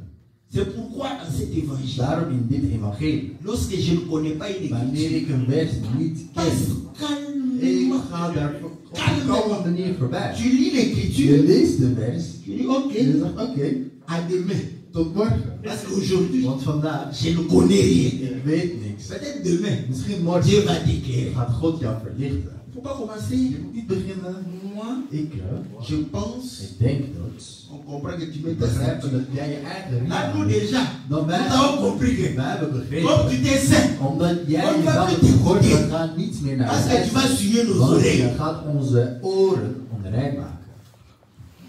C'est pourquoi dans cet évangile, Daarom in dit evangelie, lorsque je ne connais pas une wanneer écriture, ik een vers niet passe ken, ik calmement. ga daar op een kalme manier voorbij. Tu lis Je l'écriture, leest de vers, tu dis ok, en je zegt oké, à demain. tot morgen. Parce qu'aujourd'hui, Want vandaag, je ne connais rien. ik weet niks. Peut-être demain, Misschien Dieu va morgen t'éclairer. gaat God jou verlichten. Faut pas commencer. Je moet niet beginnen. Moi, Ik pense, denk dat, on comprend que tu mets ta begrijpen ceinture. dat jij je eigen Là, nous riem déjà, dan nous wij, avons compris que wij hebben comme begrepen, tu t'es saint, omdat jij On va jezelf plus gehoord, t'écouter. we gaan niet meer naar parce que tu vas luisteren. suivre nos Want je oreilles. gaat onze oren onrein maken.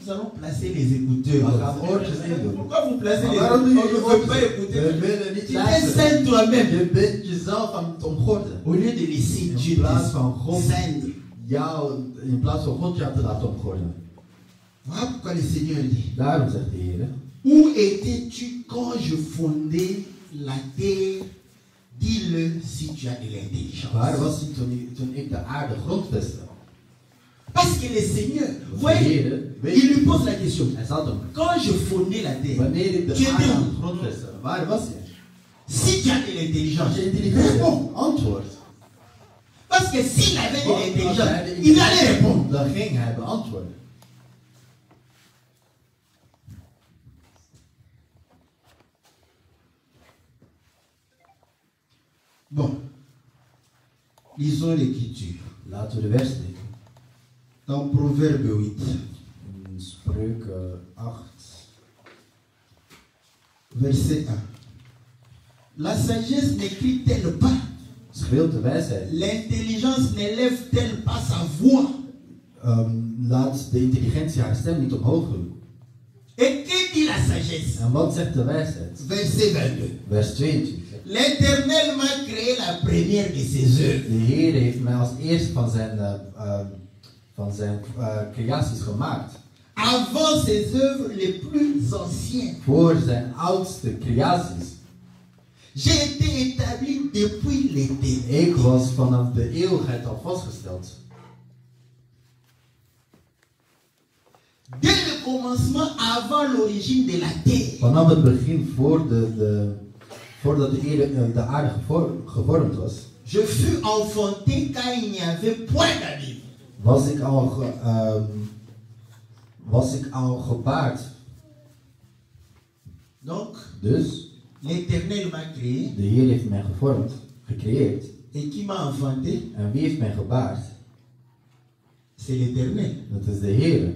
Nous allons placer les écouteurs. We gaan oortjes in doen. Pourquoi vous placez les Waarom écouteurs? doe je On ne veut pas We écouter. willen niet Tu t'es luisteren. saint toi-même. Je bent jezelf aan het omgorden. Au lieu de laisser In Dieu plaats van God saindre. jou, in plaats van God jou te laten omgorden. Voilà pourquoi le Seigneur dit. Daarom zegt de Heer, Où étais-tu quand je fondais la terre? Dis-le si tu as de l'intelligence. waar was je toen ik de aarde grondvestte? Parce que le Seigneur, De voyez, Heer, weet il je, lui pose la question. hij zat hem. Quand je fondais la terre, Wanneer ik tu de aarde étais aan où? het grondvestte, waar was je? Si tu as de Als l'intelligence, je intelligent réponds. bent, antwoord. Parce que s'il avait de Want als hij l'intelligence, de il allait répondre. dan ging hij beantwoorden. Bon, lisons l'écriture. Laten we de vers lezen. Dans Proverbe 8, In Spreuken 8, verset 1. La sagesse n'écrit-elle pas? schreeuwt de wijsheid. L'intelligence n'élève-t-elle pas sa voix? Laat de intelligentie haar stem niet omhoog doen. Et que dit la sagesse? En wat zegt de wijsheid? Verset 22. Vers 22. L'Éternel m'a créé la première de ses œuvres. De Heer heeft mij als eerste van zijn creaties gemaakt. Avant ses œuvres les plus anciennes. Voor zijn oudste creaties. J'ai été établi depuis l'éternel. Ik was vanaf de eeuwigheid al vastgesteld. Dès le commencement, avant l'origine de la terre. Vanaf het begin, voordat de aarde gevormd was, Je fus enfanté quand il n'y avait point d'abîme. was ik al gebaard. Donc, Dus l'Éternel m'a créé. de Heer heeft mij gevormd, gecreëerd. Et qui m'a enfanté? En wie heeft mij gebaard? C'est l'Éternel. Dat is de Heer.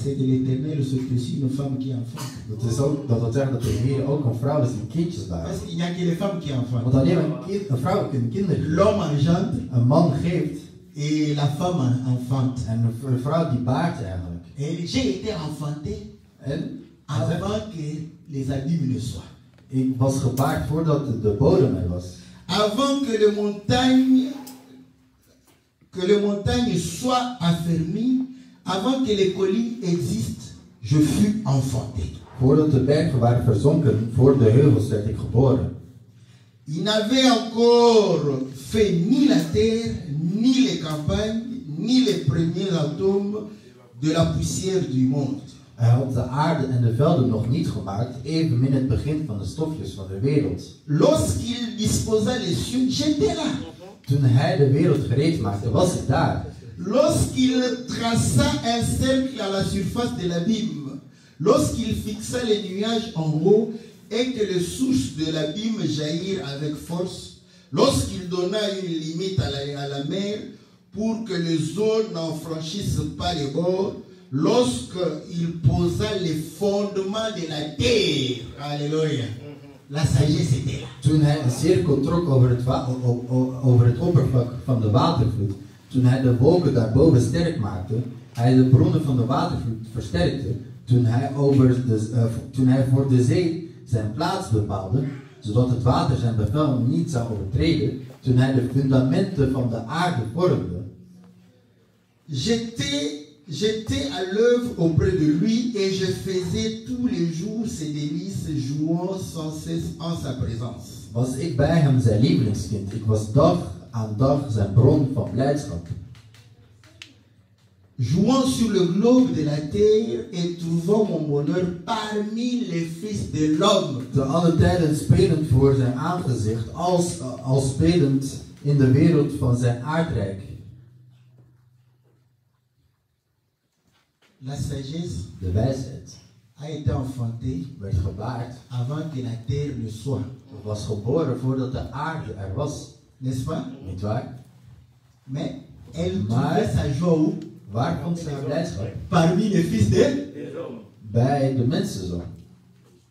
C'est de l'Éternel, c'est aussi une femme qui enfante. Dat wil zeggen dat de Heer ook een vrouw is die kindjes baart. Parce qu'il n'y a que les femmes qui enfantent. Want alleen een vrouw kan kinderen geven. L'homme engendre Een man geeft et la femme enfante. en een vrouw die baart eigenlijk. Et j'ai été enfanté En avant que les abîmes ne soient. ik was gebaard voordat de bodem er was. Avant que les montagnes soient affermies, avant que les collines existent, je fus enfanté. Voordat de bergen waren verzonken, voor de heuvels werd ik geboren. Il n'avait encore fait ni la terre, ni les campagnes, ni les premiers atomes de la poussière du monde. Hij had de aarde en de velden nog niet gemaakt, evenmin het begin van de stofjes van de wereld. Lorsqu'il disposa les cieux, j'étais là. Toen hij de wereld gereed maakte, was ik daar. Lorsqu'il traça un cercle à la surface de l'abîme, lorsqu'il fixa les nuages en haut et que les sources de l'abîme jaillirent avec force, lorsqu'il donna une limite à la mer pour que les eaux n'en franchissent pas les bords, lorsqu'il posa les fondements de la terre, alléluia, la sagesse était là. Toen hij een cirkel trok over het oppervlak van de watervloed, toen hij de wolken daarboven sterk maakte, hij de bronnen van de watervloed versterkte, toen hij voor de zee zijn plaats bepaalde, zodat het water zijn bevel niet zou overtreden, toen hij de fundamenten van de aarde vormde. J'étais à l'œuvre auprès de lui et je faisais tous les jours ses délices, jouant sans cesse en sa présence. Was ik bij hem zijn lievelingskind, ik was dag aan dag zijn bron van blijdschap. Jouant sur le globe de la terre et trouvant mon bonheur parmi les fils de l'homme. Te alle tijden spelend voor zijn aangezicht, als spelend in de wereld van zijn aardrijk. La sagesse De wijsheid a été enfantée werd gebaard, avant que la terre ne soit. was geboren voordat de aarde er was. N'est-ce pas? Niet waar? Mais elle trouvait sa joie où? Waar komt zijn blijdschap? Parmi les fils de? Bij de mensenzoon.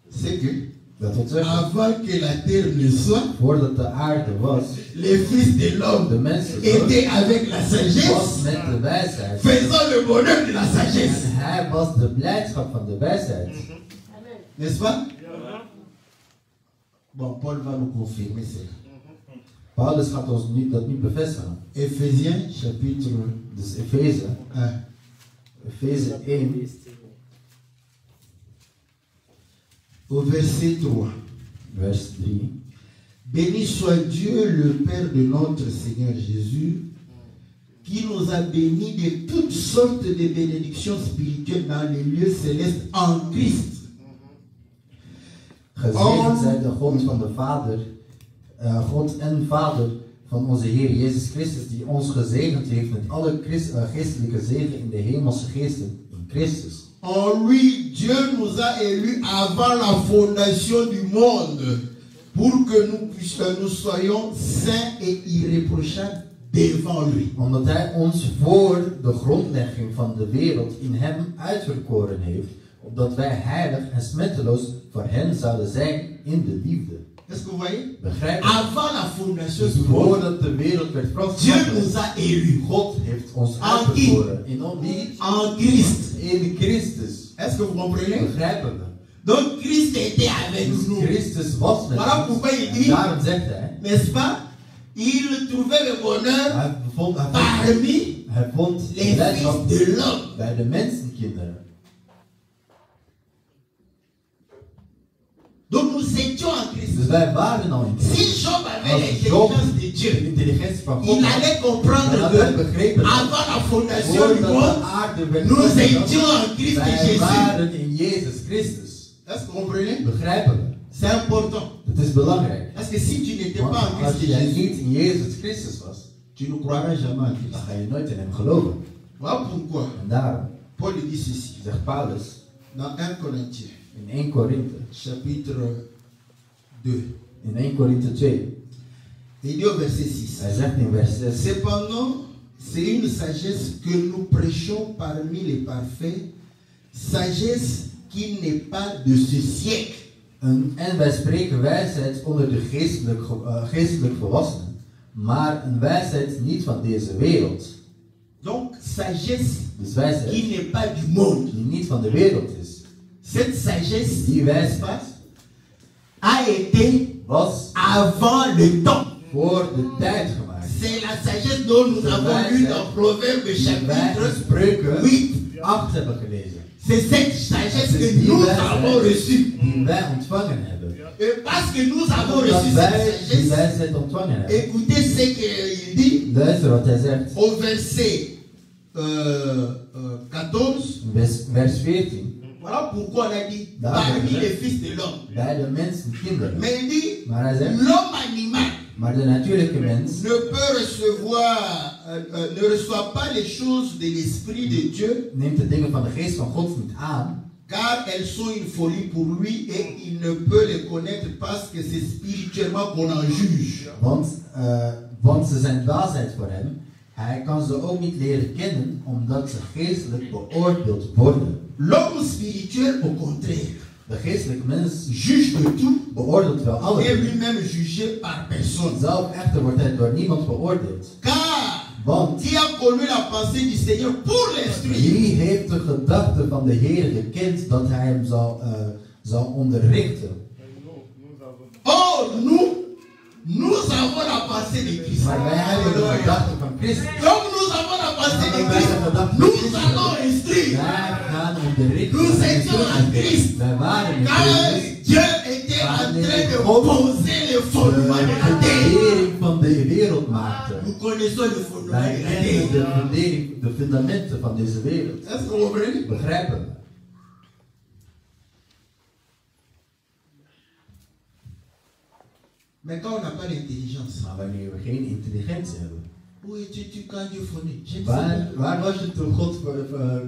C'est que Dat wil zeggen, avant que la terre ne soit, voordat de aarde was, les fils de de l'homme mensenzoon étaient avec la was sagesse, met de wijsheid. faisant le bonheur de la sagesse. En hij was de blijdschap van de wijsheid. N'est-ce pas? Bon, Paul va nous confirmer ça. Paulus gaat ons dat nu bevestigen. Éphésiens chapitre Dus Efeze 1, au verset 3. vers 3. Béni soit Dieu, le Père de notre Seigneur Jésus, qui nous a bénis de toutes sortes de bénédictions spirituelles dans les lieux célestes en Christ. Gezegend zij de God van de Vader, God en Vader van onze Heer Jezus Christus, die ons gezegend heeft met alle geestelijke zegen in de hemelse geesten in Christus. En lui, Dieu nous a élus avant la fondation du monde, pour que nous soyons saints et irréprochables devant lui. Omdat hij ons voor de grondlegging van de wereld in hem uitverkoren heeft, opdat wij heilig en smetteloos voor hen zouden zijn in de liefde. Est-ce que vous voyez? Begrijp je? Avant la fondation Dus du monde, voordat de wereld werd Dieu vastgesteld, nous a élus God heeft ons uitverkoren. In wie? en Christ. In Christus. Est-ce que vous comprenez? Begrijpen we? Donc Christ était avec Dus nous. Christus was met Voilà ons. pourquoi il En dit, daarom zegt hij, n'est-ce pas? Il trouvait le bonheur hij vond les blijdschap fils de l'homme. bij de mensenkinderen. Donc nous étions en Christ. Dus wij waren al in Christus. Si Job avait Als Job l'intelligence de de Dieu, intelligentie van God il had, allait dan comprendre had hij que begrepen dat avant la fondation du voordat de monde, aarde werd nous vastgesteld, étions en Christ wij Jésus. waren in Jezus Christus. Est-ce que vous comprenez? Begrijpen we? C'est important. Het is belangrijk. Parce que si tu n'étais Want pas en als Christ jij Jésus, niet in Jezus Christus was, tu ne croiras jamais en dan Christ. ga je nooit in hem geloven. Voilà pourquoi En daarom Paul dit ceci zegt Paulus dans 1 Corinthiens, in 1 Korinthe, chapitre 2. in 1 Korinthe 2, Il dit au verset 6. hij zegt in vers 6, Cependant, c'est une sagesse que nous prêchons parmi les parfaits, sagesse qui n'est pas de ce siècle. en wij spreken wijsheid onder de geestelijk volwassenen, maar een wijsheid niet van deze wereld. Donc, sagesse Dus wijsheid qui n'est pas du monde. die niet van de wereld is. Cette sagesse Die wijsheid a été was avant le temps. voor de tijd gemaakt. C'est la sagesse dont nous avons lu dans Proverbes Die wij in chapitre Spreuken 8. 8 hebben gelezen. C'est cette sagesse que nous avons reçue. Die wij ontvangen hebben. Et parce que nous avons Omdat reçu wij cette die sagesse, wijsheid ontvangen hebben. écoutez ce qu'il dit Luister wat hij zegt. au verset 14. Vers 14. Voilà pourquoi on a dit parmi les fils de l'homme. Mais il dit l'homme animal ne peut recevoir, ne reçoit pas les choses de l'esprit de Dieu. Car elles sont une folie pour lui et il ne peut les connaître parce que c'est spirituellement qu'on en juge. Want ze zijn dwaasheid voor hem. Hij kan ze ook niet leren kennen, omdat ze geestelijk beoordeeld worden. L'homme spirituel, au contraire, de geestelijke mens juge de tout, beoordeelt wel alles. Et lui-même jugé par personne. Zelf echter wordt hij door niemand beoordeeld. Want qui a connu la pensée du Seigneur pour l'instruire? Wie heeft de gedachte van de Heer gekend dat hij hem zal onderrichten? Oh, nous avons la pensée de Christ. Maar wij hebben de gedachte van Christus. Donc nous avons la pensée de Christ. Nous allons instruire. Wij gaan onderrichten. Nous étions en Christ. Wij waren in Car Dieu était en train de poser les fondements de la terre. Van de wereld maakte. Nous connaissons les fondements de la terre. Wij de fundamenten van deze wereld. Est-ce que vous comprenez? Begrijpen we? Mais quand on n'a pas l'intelligence, maar wanneer we geen intelligentie hebben, où étais-tu quand Dieu fondait? Waar was je toen God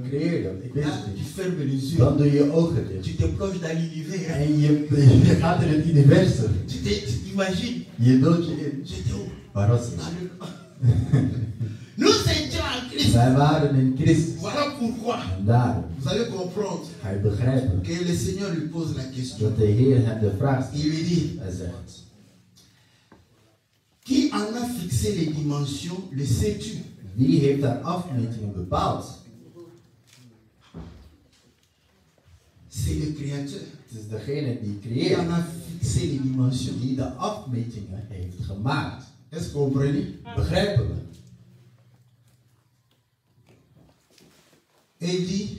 creëerde? Ik weet het niet. Tu fermes les yeux. Dan doe je je ogen dicht. Tu te plonges dans l'univers. En je gaat in het universum. Tu t'imagines. Je beeldt je in. J'étais où? Waar was het? Nous étions en Christ. Wij waren in Christus. Voilà pourquoi. En daarom. Vous allez comprendre. Ga je begrijpen. Que le Seigneur lui pose la question. Dat de Heer hem de vraag stelt. Il lui dit. Hij zegt. Qui en a fixé les dimensions, le sais-tu? Wie heeft daar afmetingen bepaald? C'est le Créateur. Het is degene die Qui creëert. en a fixé les dimensions. Die de afmetingen heeft gemaakt. Est-ce que vous comprenez? Begrijpen we? Et il dit.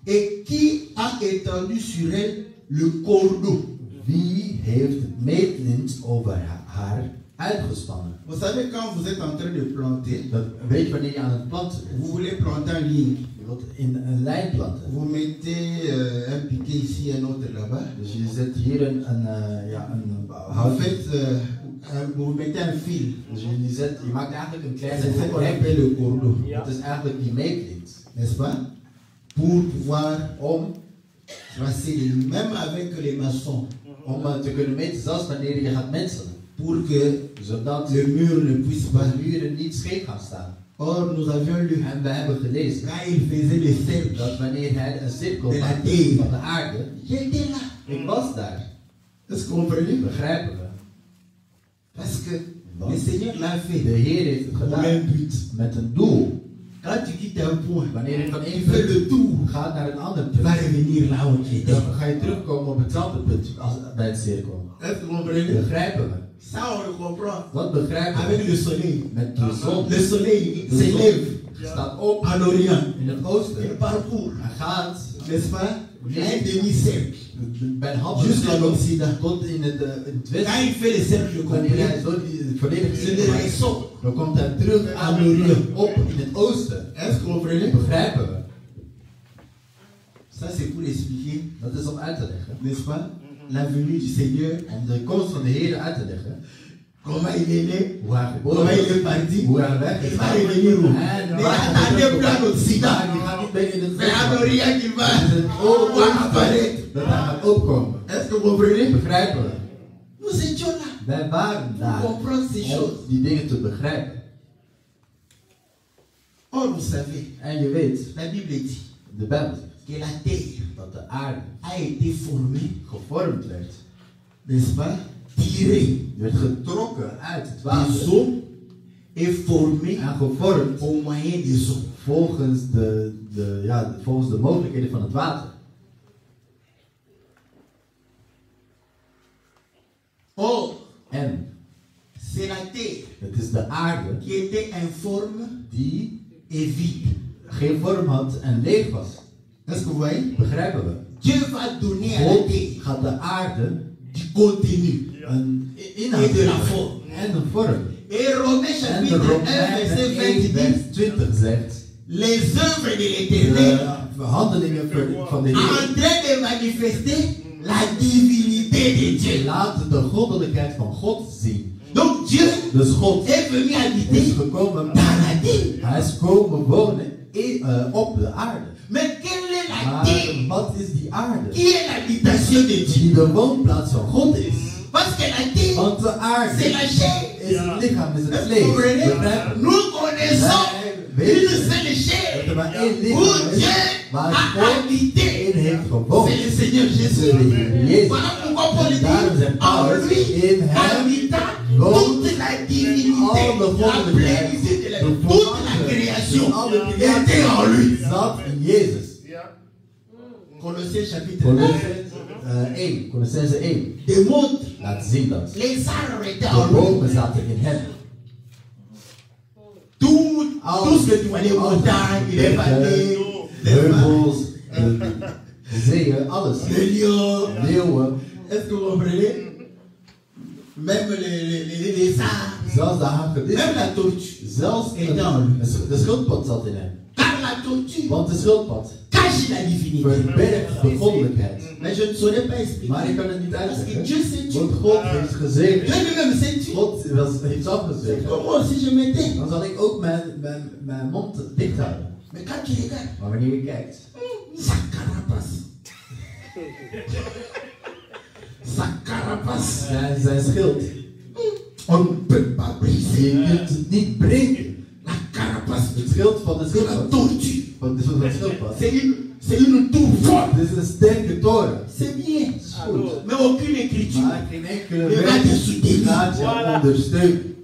Et qui a étendu sur elle le cordeau? Wie heeft het meetlint over haar uitgespannen? Vous savez, quand vous êtes en train de planter, weet je wanneer je aan het planten bent? Vous voulez planter en ligne. Je wilt in een lijn planten. Vous mettez un piquet ici, un autre là-bas. Dus je zet hier een en fait, vous mettez un fil. Dus je maakt eigenlijk een kleine c'est ce qu'on appelle le cordeau. Dat is eigenlijk die meetlint. N'est-ce pas? Pour pouvoir tracer les lignes, même avec les maçons. Om te kunnen meten, zelfs wanneer je gaat metselen. Pour que zodat le mur ne puisse pas. De muren niet scheef gaan staan. Or, nous avions lu. En we hebben gelezen. Quand il faisait le cercle. Dat wanneer hij een cirkel maakte van de aarde. J'étais là. Ik was daar. Est-ce que vous comprenez? Begrijpen we? Parce que le Seigneur l'a fait. De Heer heeft het gedaan. Un but. Met een doel. Quand tu quittes un point, wanneer je van één punt le tour, gaat naar een ander tu punt, vas revenir là où tu étais. Dan ga je terugkomen op hetzelfde punt als bij het cirkel. Begrijpen we? Ça on le comprend. Dat begrijpen we. Avec le soleil. Met de zon. Le soleil s'élève. Staat op en Orient. In het oosten. Il parcourt. Hij gaat, n'est-ce pas? Un demi-cercle. Bij half jusqu'à l'Occident. Tot in het westen. Quand il fait le cercle complet, hij zo die volledige cirkel, dan komt hij terug aan Orient. Op in het oosten. Est-ce que vous comprenez? Begrijpen we? Ça c'est pour expliquer. Dat is om uit te leggen. N'est-ce pas? La venue du Seigneur. Om de komst van de Heer uit te leggen. Comment il est né? Hoe hij geboren comment il est parti? Hoe hij weg is. Il va revenir où? Mais attendez plein d'Occident. Mais à Orient qu'il va apparaître. Dat hij gaat opkomen. Est-ce que vous comprenez? Begrijpen we? Nous étions là. Wij waren daar. Pour comprendre ces choses. Die dingen te begrijpen. Or vous savez. En je weet. La Bible dit. De Bijbel zegt. Que la terre. Dat de aarde. A été formée. Gevormd werd. N'est-ce pas? Tiré. Werd getrokken uit het water. Des eaux. Et formé. En gevormd. Au moyen des eaux. Volgens volgens de mogelijkheden van het water. Oh. En. C'est la terre. Het is de aarde. Qui était informe. Die. Et vide. Geen vorm had en leeg was. Est-ce que vous voyez? Begrijpen we? Dieu va donner à la terre. Gaat de aarde. Du contenu. Een inhoud. Et de la forme. En een vorm. Et Romains chapitre 1 verset 20 zegt. les œuvres de l'Éternel handelingen van de en Heer train de manifester la divinité de Dieu. laten de goddelijkheid van God zien. Donc Dieu Dus God est venu is habiter gekomen, dans la terre. hij is komen wonen op de aarde. Mais quelle est la Maar terre wat is die aarde? qui est l'habitation de Dieu? Die de woonplaats van God is. Parce que la terre, Want de c'est aarde la chair. is het lichaam, is het Vous vlees. comprenez? Begrijp je? Nous connaissons Wij une weten seule dat chair er maar één où lichaam is Dieu waar a God habité. in heeft gewoond. C'est le Seigneur Jésus. C'est de Heer Jezus. Voilà pourquoi Paul dit Daarom zegt en Paulus, lui in hem habita woont toute la divinité, al de la goddelijkheid, plénitude de la de toute la création alle était en lui. creatie zat in Jezus. Colossiens chapitre 1 Colossense 1 démontre laat zien dat les arbres étaient de en lui. bomen zaten in hem. Tout ce que tu vois, les montagnes, les vallées, les heuvels, de zeeën, alles. les lions. Leeuwen, Est-ce que vous comprenez? Même les arbres, zelfs de hagedis, même la tortue. zelfs de schildpad zat in hem. Car la tortue Want de schildpad cache la divinité. verbergt de goddelijkheid. Mais je ne saurais pas expliquer. Maar ik kan het niet Parce que uitleggen. Dieu s'est tué. Want God heeft gezegd. Dieu lui-même s'est tué. God heeft afgezegd. Comme moi aussi je m'étais. Dan zal ik ook mijn mond dicht houden. Mais quand tu regardes, Maar wanneer je kijkt, sa carapace. Sa carapace. zijn schild, On ne peut pas briser je kunt het niet breken. la carapace Het schild van de de la schildpad, tortue. van de schildpad. C'est une tour forte. Dit is een sterke toren. C'est bien. Goed. Mais aucune écriture Maar geen enkele ne va wet te soutenir. gaat je ondersteunen.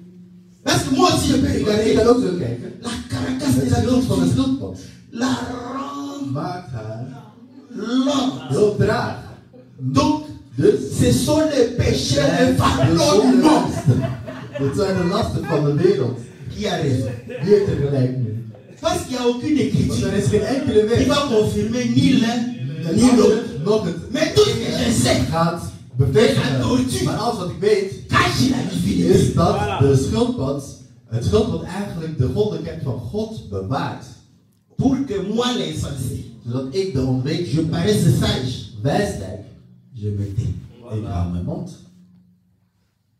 Parce que moi aussi je peux Maar ik regarder kan ook zo kijken. la carapace Het de la schild van de tortue. schildpad La rend maakt haar lente. heel traag. Donc, Dus ce sont les péchés de de Pharaon lasten. Dit zijn de lasten van de wereld. qui a raison. Die heeft er gelijk nu. Parce qu'il n'y a aucune Want écriture er is geen enkele qui wet va confirmer ni l'un en ni l'autre. nog het Mais tout ce que je sais, gaat bevestigen. Maar alles wat ik weet cache la divinité. is dat het schildpad eigenlijk de goddelijkheid van God bewaart. Pour que moi, l'insensé, Zodat ik de onwetende je paraisse sage, wijs lijk. je me tais Ik hou mijn mond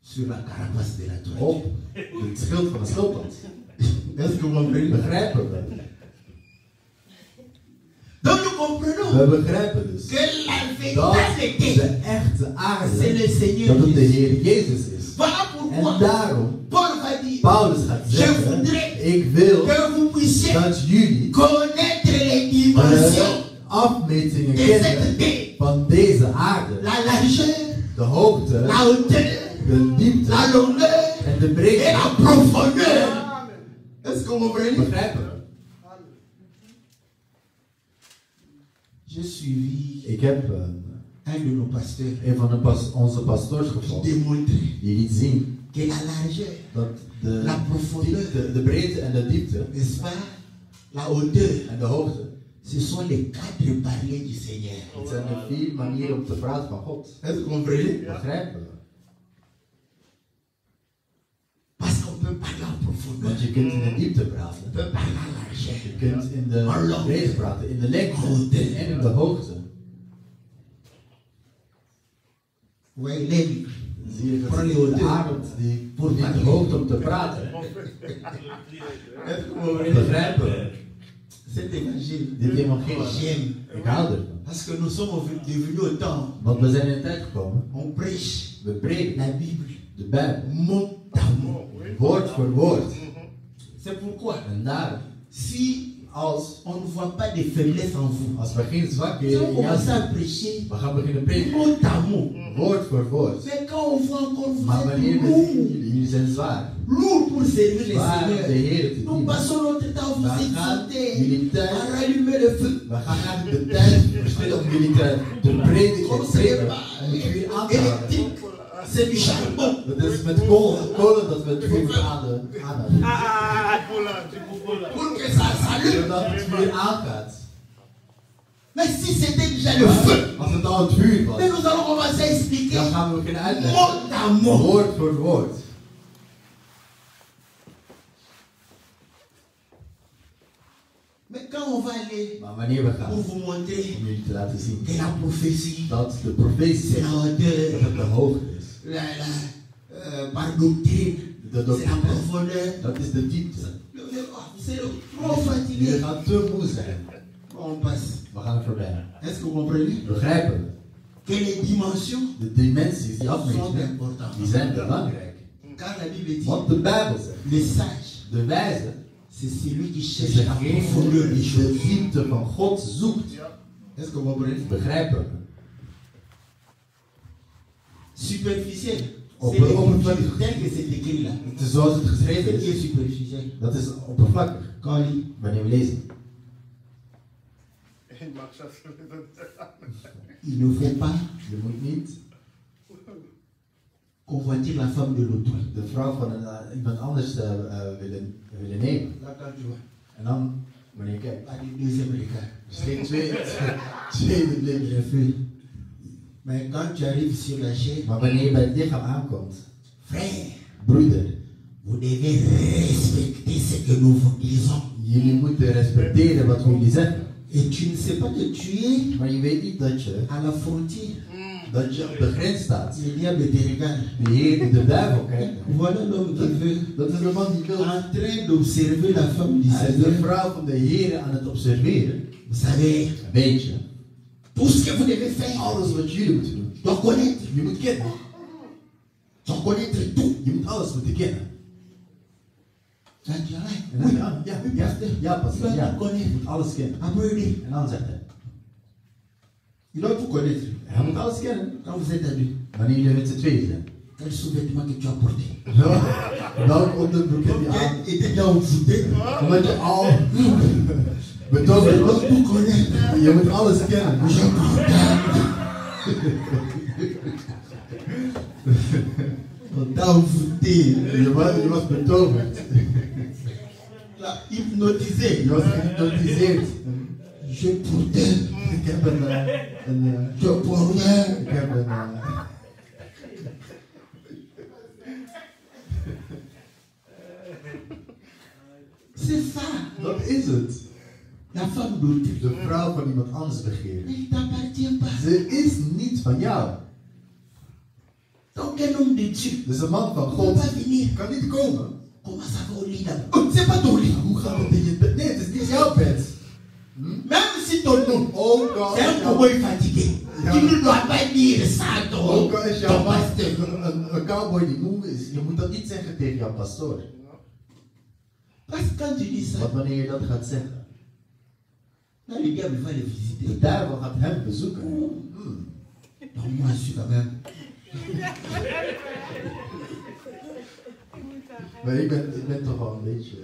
sur la carapace de la tortue. op het schild van de schildpad. Est-ce que vous comprenez? Begrijpen we? Donc nous comprenons We begrijpen dus que la dat véritable de terre, echte c'est aarde, le Seigneur dat het de Jésus. Heer Jezus is. Voilà En pourquoi daarom, Paul va dire Paulus gaat Je zeggen, voudrais ik wil que vous puissiez dat jullie connaître les dimensions afmetingen de cette kennen terre. van deze aarde. La largeur, De hoogte, la hauteur, de diepte la longueur en de et breedte. la profondeur. Est-ce que vous comprenez? Begrijpen we? J'ai suivi Ik heb un de nos pasteurs een van onze pastoors qui gevolgd. démontrait Die liet zien que la largeur, dat de la profondeur, diepte, de breedte en de diepte n'est-ce pas, la hauteur, en de hoogte. ce sont les 4 parlers du Seigneur. Het zijn de 4 manieren om te praten van God. Est-ce que vous comprenez? Begrijpen we? Parce qu'on peut parler en profondeur, Want je kunt in de diepte praten. on peut parler en largeur. Je kunt in de breedte praten, in de lengte en in de hoogte. Oui, les Zie je Prends les dat de hauteurs. arend die Voor niet parler. hoogt om te praten. Est-ce que vous comprenez? Begrijpen we? Cet évangile, Dit evangelie. j'aime. Ik hou ervan. Parce que nous sommes devenus au temps, Want we zijn in een tijd gekomen. on prêche We prediken la Bible de Bijbel. mot à mot. Woord voor woord. C'est pourquoi, En daarom, si als on ne voit pas de faiblesse en vous, we geen si zwakheden on in jou commence à zien, prêcher we gaan beginnen prediken. mot à mot, Woord voor woord. mais quand on voit encore vous Maar êtes wanneer we lourd, zien, jullie zijn zwaar. lourd pour servir le Zwaar de Seigneur, Heer te nous dienen. passons notre temps à vous We gaan exhorter, jullie tijd, à rallumer le feu. we gaan eigenlijk de tijd verspillen om jullie te prediken, Comme te ce n'est prediken, pas om het vuur aan te houden. électrique, c'est du charbon. Het is met kolen dat we het vuur moeten aanhouden. Pour que ça s'allume. Zodat het vuur aangaat. Mais si c'était déjà le feu, Als het al het vuur was, mais nous allons commencer à expliquer dan gaan we beginnen uitleggen. mot à mot. Woord voor woord. quand on va aller Maar wanneer we gaan, pour vous montrer om jullie te laten zien que la prophétie, dat de profetie c'est la hauteur, dat het de hoogte is. par doctrine, De c'est la doctrine, profondeur. dat is de diepte. C'est trop Jullie fatigué. gaan te moe zijn. On passe. We gaan er voorbij. Est-ce que vous comprenez? Begrijpen we? Que les dimensions De dimensies, die sont afmetingen, importantes. die zijn belangrijk. Car la Bible dit, Want de Bijbel zegt, le sage, de wijze c'est celui qui is cherche la degene profondeur des die de choses. diepte van God zoekt. Est-ce que vous comprenez? Begrijpen we? Superficiel. Op- C'est oppervlakkig. l'écriture tel que c'est écrit là. Het is zoals het geschreven C'est qui est is. superficiel. Dat is oppervlakkig. Quand on lit, Wanneer we lezen. il ne faut pas Je moet niet convoiter la femme de l'autre. de vrouw van iemand anders willen nemen. Là, quand tu vois, En dan, wanneer je kijkt, pas du deuxième regard. er is geen tweede blik. Je fais. Mais quand tu arrives sur la chair, Maar wanneer je bij het lichaam aankomt, frère, broeder, vous devez respecter ce que nous vous disons. jullie moeten respecteren wat we jullie zeggen. Et tu ne sais pas que tu es Maar je weet niet dat je à la frontière. op de grens staat. Le diable te regarde. De Heer, de duivel kijkt. Voilà l'homme qui veut, Dat is de man die wil. en train d'observer la femme du Hij is de Seigneur. vrouw van de Heer aan het observeren. Vous savez, Weet je, tout ce que vous devez faire, alles wat jullie moeten doen. tu dois connaître. Je moet kennen. Tu dois connaître tout. Je moet alles moeten kennen. Ça, tu as En dan, ja, pas. Tu dois Ja, tout connaître. je moet alles kennen. Après, il dit, En dan zegt hij, il doit tout connaître. hij moet alles kennen. Quand vous êtes à deux, Wanneer jullie met z'n tweeën zijn. quel sous-vêtement que tu as porté. Welk onderbroek heb je aan? Et était bien envoûté. Omdat je al Tu betoverd dois was. tout connaître. Je moet alles kennen. Je pardonne. On t'a envoûté. Je was betoverd. Là, hypnotisé. Je was gehypnotiseerd. Je pardonne. Ik heb een Je pardonne. ik heb een C'est ça. dat is het. La femme d'autrui. De vrouw van iemand anders begeren. Elle ne t'appartient pas. Ze is niet van jou. Donc un homme de Dieu Dus een man van ne peut God pas venir. kan niet komen. Comment ça va au lit là? Oh, c'est pas ton lit. Hoe gaat het in je bed? Nee, het is niet jouw bed. Même si ton nom, Ook al c'est is un jouw cowboy fatigué. Ja. Tu ne dois pas dire ça à Ook al is ton jouw pasteur. een cowboy die moe is, je moet dat niet zeggen tegen jouw pastoor. Parce que quand tu dis ça, Want wanneer je dat gaat zeggen, là le diable va le visiter. de duivel gaat hem bezoeken. Donc moi je suis quand même. Maar ik ben toch wel een beetje...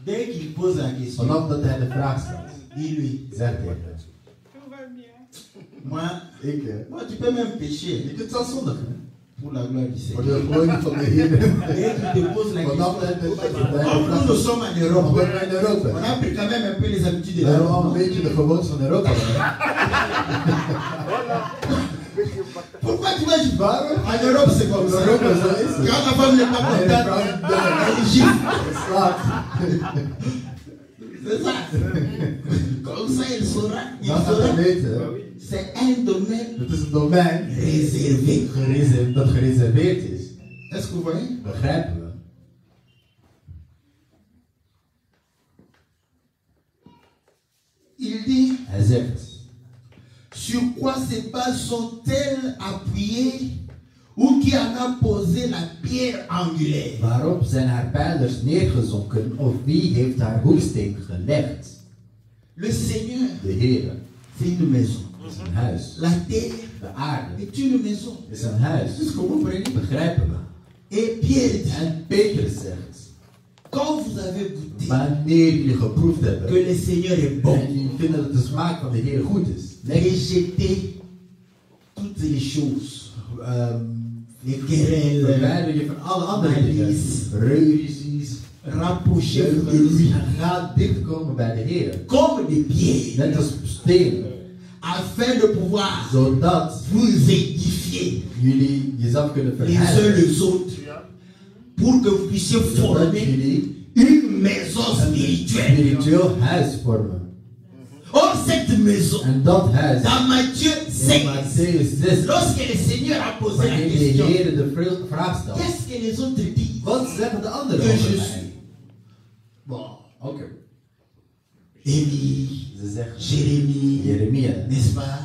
Dès qu'il pose la question, Vanaf dat hij de vraag stelt, dis-lui, zegt hij, moi, moi tu peux même pécher je kunt zelfs zondigen. pour la gloire du Voor Seigneur. de glorie van de Heer. Dès qu'il te pose la Vanaf question, dat hij comme nous, nous sommes en Europe, Omdat wij in on Europa a pris quand même un peu les habitudes de we hebben al een l'Europe. beetje de gewoontes van Europa. Pourquoi tu vas jouer? Waarom? En Europe c'est comme ça. Europa, zo is het. Quand la femme n'est pas Nee, de vrouw contente, niet elle gifle. slaat. C'est ça. Comme ça il saura. Il Dan gaat hij saura. weten, C'est un domaine het is een domein réservé. dat gereserveerd is. Est-ce que vous voyez? Begrijpen we? Il dit, Hij zegt, sur quoi ces bases sont-elles appuyées ou qui en a posé la pierre angulaire? waarop zijn haar pijlers neergezonken of wie heeft haar hoeksteen gelegd? Le Seigneur, De Heer c'est une maison. is een huis. La terre De aarde est une maison. is een huis. C'est ce que vous comprenez? Begrijpen we? Et Pierre dit, En Petrus zegt, quand vous avez goûté wanneer jullie geproefd que hebben le Seigneur est bon, en jullie vinden dat de smaak van de Heer goed is, rejetez toutes les choses. Les querelles, verwijder je van alle andere dingen. Ruzies. rapprochez-vous de lui. Ga dichtkomen bij de Heer. Comme des pierres, Net als stenen. afin de pouvoir Zodat vous édifier jullie jezelf kunnen les uns verheiligen. les autres, pour que vous puissiez Zodat former jullie une maison een spirituelle. spiritueel huis vormen. Or cette maison, En dat huis, dans Matthieu in 6, Matthäus 6, lorsque le Seigneur a posé la wanneer de question, Heer de vraag stelt, qu'est-ce que les autres disent wat zeggen de anderen que over je mij? suis? Bon, Oké. Élie, Ze zeggen, Jérémie, Jeremia, n'est-ce pas?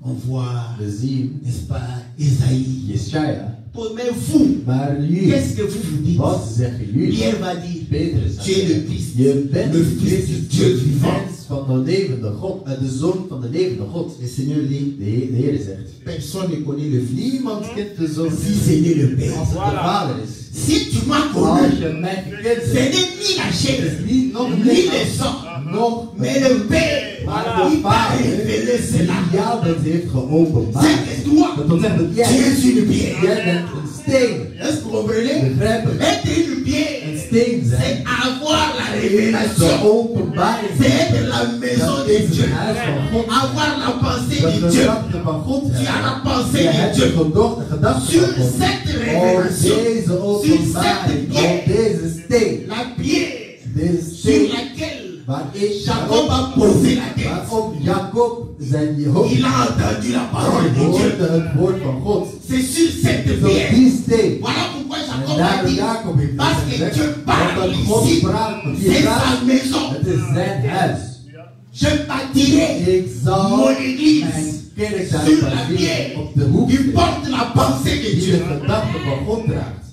On voit, we zien n'est-ce pas, Isaïe. Jesaja. Mais vous, Maar jullie, qu'est-ce que vous dites? wat zeggen jullie? Pierre va dire, Petrus tu es le Christ, je bent le de Fils du Christus, Dieu de vivant. mens van de levende God, de zoon van de levende God. Le Seigneur dit, De Heer zegt, personne ne connaît le Fils niemand kent de zoon si ce n'est le Père. als het de Vader is. Si tu m'as Als connu, je mij gekend ce hebt, n'est ni la chair, niet nog ni le sang, nog, mais le Père maar qui de t'a Vader révélé die cela. jou dat heeft geopenbaard. C'est que toi, Dat wil zeggen dat tu jij, es une pierre. jij bent een steen. Est-ce que vous comprenez? Begrijpen? Être une pierre, Een steen c'est zijn. avoir la De révélation. openbaring. C'est être la maison Dat de is Dieu. het huis van God. Avoir la pensée Dat de de Dieu. gedachten van God Tu as la hebben. pensée Je de hebt de Dieu. gedachten Sur van God. cette Op révélation, deze sur openbaring, cette op pierre, deze steen, la pierre deze sur steen, laquelle waar is Jacob a posé la tête. waarop Jacob zijn hoofd Il a entendu la parole de hoorde Dieu. het woord van God. C'est sur cette Dus op pierre. die steen, Voilà pourquoi en Jacob a daarom dit, Jacob heeft parce que gezegd, Dieu parle dat God ici, praat, want hier c'est praat, sa maison. het is zijn huis. Je bâtirai Ik zal mon église mijn kerk daar sur la baseren pierre op de hoek qui porte la pensée de die Dieu. de gedachten van God draagt.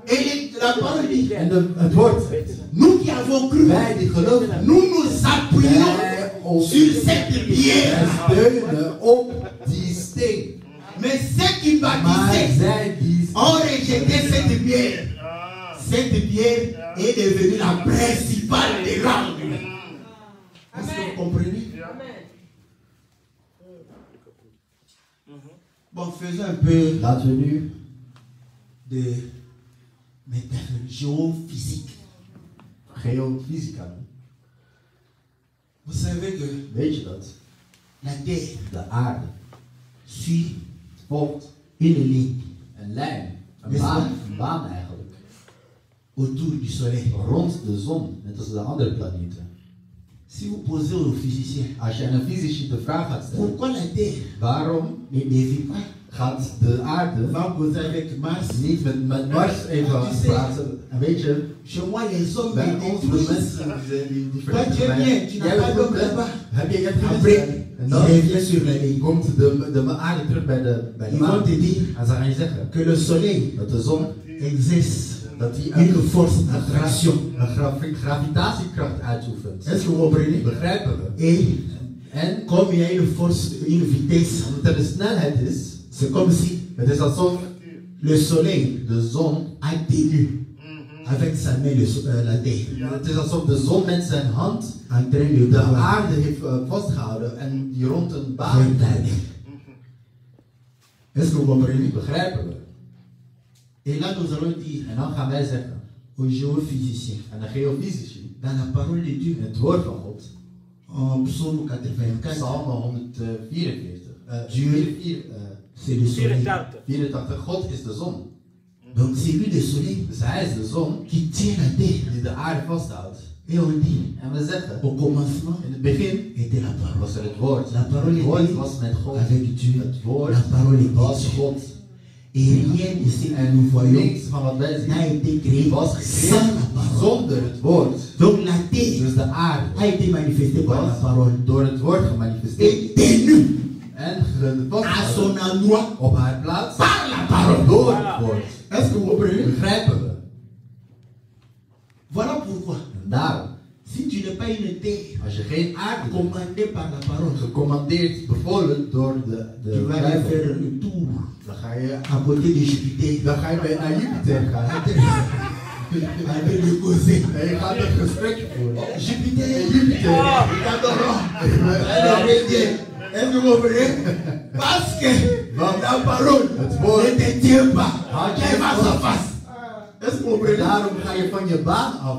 Et la parole dit, En het woord zegt, nous qui avons cru, wij die geloven, nous nous appuyons wij ons sur cette pierre. steunen op die steen. Mais ceux qui Maar bâtissaient zij die ont rejeté cette pierre. Cette pierre est devenue la principale des langues. Est-ce que vous comprenez? Bon, faisons un peu laten we nu de métaphore géophysique. geofysica doen. Vous savez que Weet je dat? la Terre De aarde suit volgt une ligne een lijn, Is dat? een baan eigenlijk, autour du soleil. rond de zon, net als de andere planeten. Si vous posez aux physiciens, Als je aan een fysici de vraag gaat stellen, pourquoi la Terre waarom ne dévie pas? gaat de aarde Va causer avec Mars. niet met Mars even praten? En weet je, Chez moi, les hommes bij me ons de détruisent. mensen die Toi, tu es bien, tu n'as pas d'homme là-bas. Heb je geen Après, En il dan revient sur la ligne. komt de aarde terug bij de Ils maan. vont te dire En ze gaan je zeggen que le soleil dat de zon exerce dat die une force een d'attraction. gravitatiekracht uitoefent. Est-ce que vous comprenez? Begrijpen we? Et En comme il y a une force, une vitesse, omdat er de snelheid is, c'est comme si het is alsof le soleil de zon, a tenu avec sa main la terre, het is alsof de zon met zijn hand en train de de voir aarde heeft vastgehouden en die rond een baan. regarder. Est-ce que vous comprenez? Begrijpen we? Et là, nous allons dire En dan gaan wij zeggen aux géophysiciens, aan de geofysici, dans la parole de Dieu, in het woord van God, en psaume 84, Psalm 144, c'est le soleil. 84, God is de zon. Donc c'est lui le soleil Dus hij is de zon qui tient la terre. die de aarde vasthoudt. Et on dit, En we zeggen, au commencement in het begin était la parole. was er het woord. La parole Het woord était was met God. avec Dieu. Het woord La parole was était Dieu. God. Et rien de ce que nous En voyons niks van wat wij n'a zien été créé was sans gecreëerd la parole. zonder het woord. Donc la terre Dus de aarde a été manifestée par la parole. was door het woord gemanifesteerd Et tenue en à son endroit op haar plaats par la parole. door het woord. Est-ce que vous comprenez? Begrijpen we? Voilà pourquoi, En daarom, si tu n'es pas une terre als je geen aarde bent, commandée par la parole, gecommandeerd, bevolen door tu de vas aller Bijbel, faire le tour dan ga je à côté de Jupiter. naar Jupiter gaan. Avec le causer. En je gaat een gesprek voeren. Jupiter, Jupiter. nous t'adorons. Allez, Dieu. Est-ce que vous comprenez? Parce que la parole ne te tient pas. Elle va s'en face. Est-ce que vous comprenez? Daarom ga je van je baan af.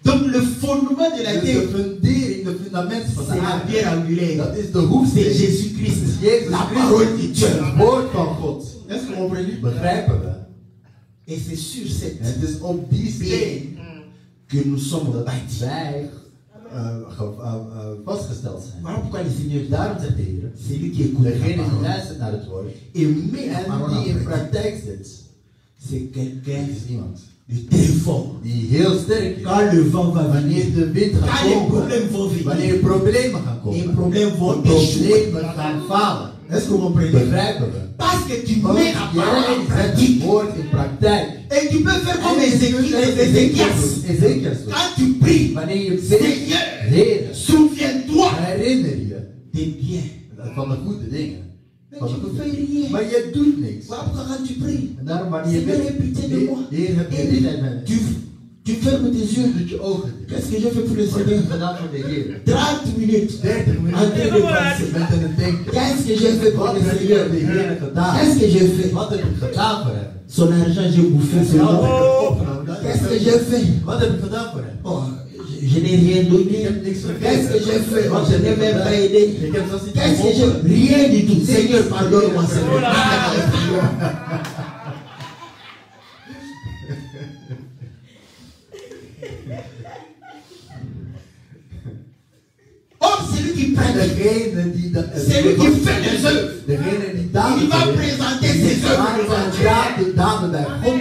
Donc le fondement de la Dus terre, de fundering, de fundament van c'est de la aarde, pierre angulaire. dat is de C'est hoefsteen. Jésus-Christ. Jezus La Christus. parole de Dieu. Het woord van God. Est-ce que vous comprenez? Begrijpen we? Et c'est sur En cette het is op die steen que nous sommes bâtis. wij vastgesteld zijn. Voilà pourquoi le Seigneur dit, Daarom zegt de Heer, c'est lui qui écoute la degene die parole luistert naar het woord et met la parole en die in en pratique. praktijk zet, C'est quelqu'un is iemand de très fort. die heel sterk is. Quand le vent va Wanneer venir, de wind quand gaat les komen, problèmes vont wanneer venir, problemen gaan les komen, problèmes vont de échouer. problemen gaan falen. Est-ce que vous comprenez? Begrijpen we? Parce que tu Want mets la parole jij en zet het pratique. woord in praktijk. Et tu peux faire comme En Ézéchias. Ezekias doet. Quand tu pries, Wanneer je bidt, Seigneur, Heer, souviens-toi herinner je des biens. van de goede dingen. Mais Van de tu ne goede fais dingen. rien. Maar je doet niks. Voilà pourquoi quand tu pries, En daarom wanneer je Seigneur, aie bidt, pitié de moi. Heer, heb je Et medelijden met me. tu fermes tes yeux. Doet je ogen dicht. Qu'est-ce que j'ai fait pour le Wat heb Seigneur? je gedaan voor de Heer? 30 minutes. 30 En minuten train de penser. met een denken. Qu'est-ce que j'ai fait pour Wat le heb je Seigneur? voor de Heer gedaan? Qu'est-ce que j'ai fait? Wat heb ik gedaan voor hem? Son argent, j'ai bouffé Geld son heb nom. ik opgenomen. Qu'est-ce que j'ai fait? Wat heb ik gedaan voor hem? Oh, je n'ai rien Ik donné. heb niks Qu'est-ce que j'ai fait? Wat Je heb n'ai ik même gedaan? pas aidé. Ik heb zelfs niet Qu'est-ce que geholpen. j'ai? Rien du tout. Seigneur, pardonne-moi, Seigneur. Oh, c'est lui qui pratique. Degene die C'est lui qui fait les œuvres. Degene die Il daden va verricht, présenter ses œuvres devant Dieu. daden bij God.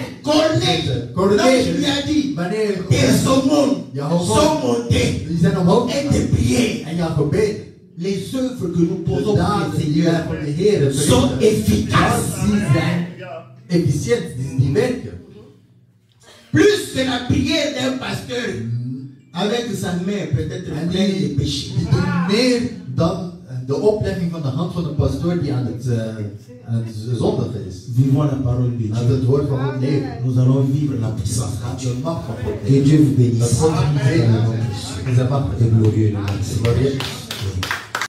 Corneille, l'ange lui a dit, Wanneer tes aumônes je hoofd sont montées die zijn omhoog et tes prières. en jouw gebeden, Les œuvres que nous de posons pour le daden die wij Seigneur voor de Heer sont verrichten, efficaces. die zijn efficiënt, die werken. Plus que la prière d'un pasteur avec sa main peut-être En pleine de die péchés. doen meer dan de oplegging van de hand van een pastoor die aan het zondigen is. Vivons la parole de Aan Dieu. het woord van God leven. Nous allons vivre la puissance de Aan Dieu. de macht van God Que leven. Dieu vous Dat bénisse. God ons zegenen. En zijn macht Et glorieux le Merci. is.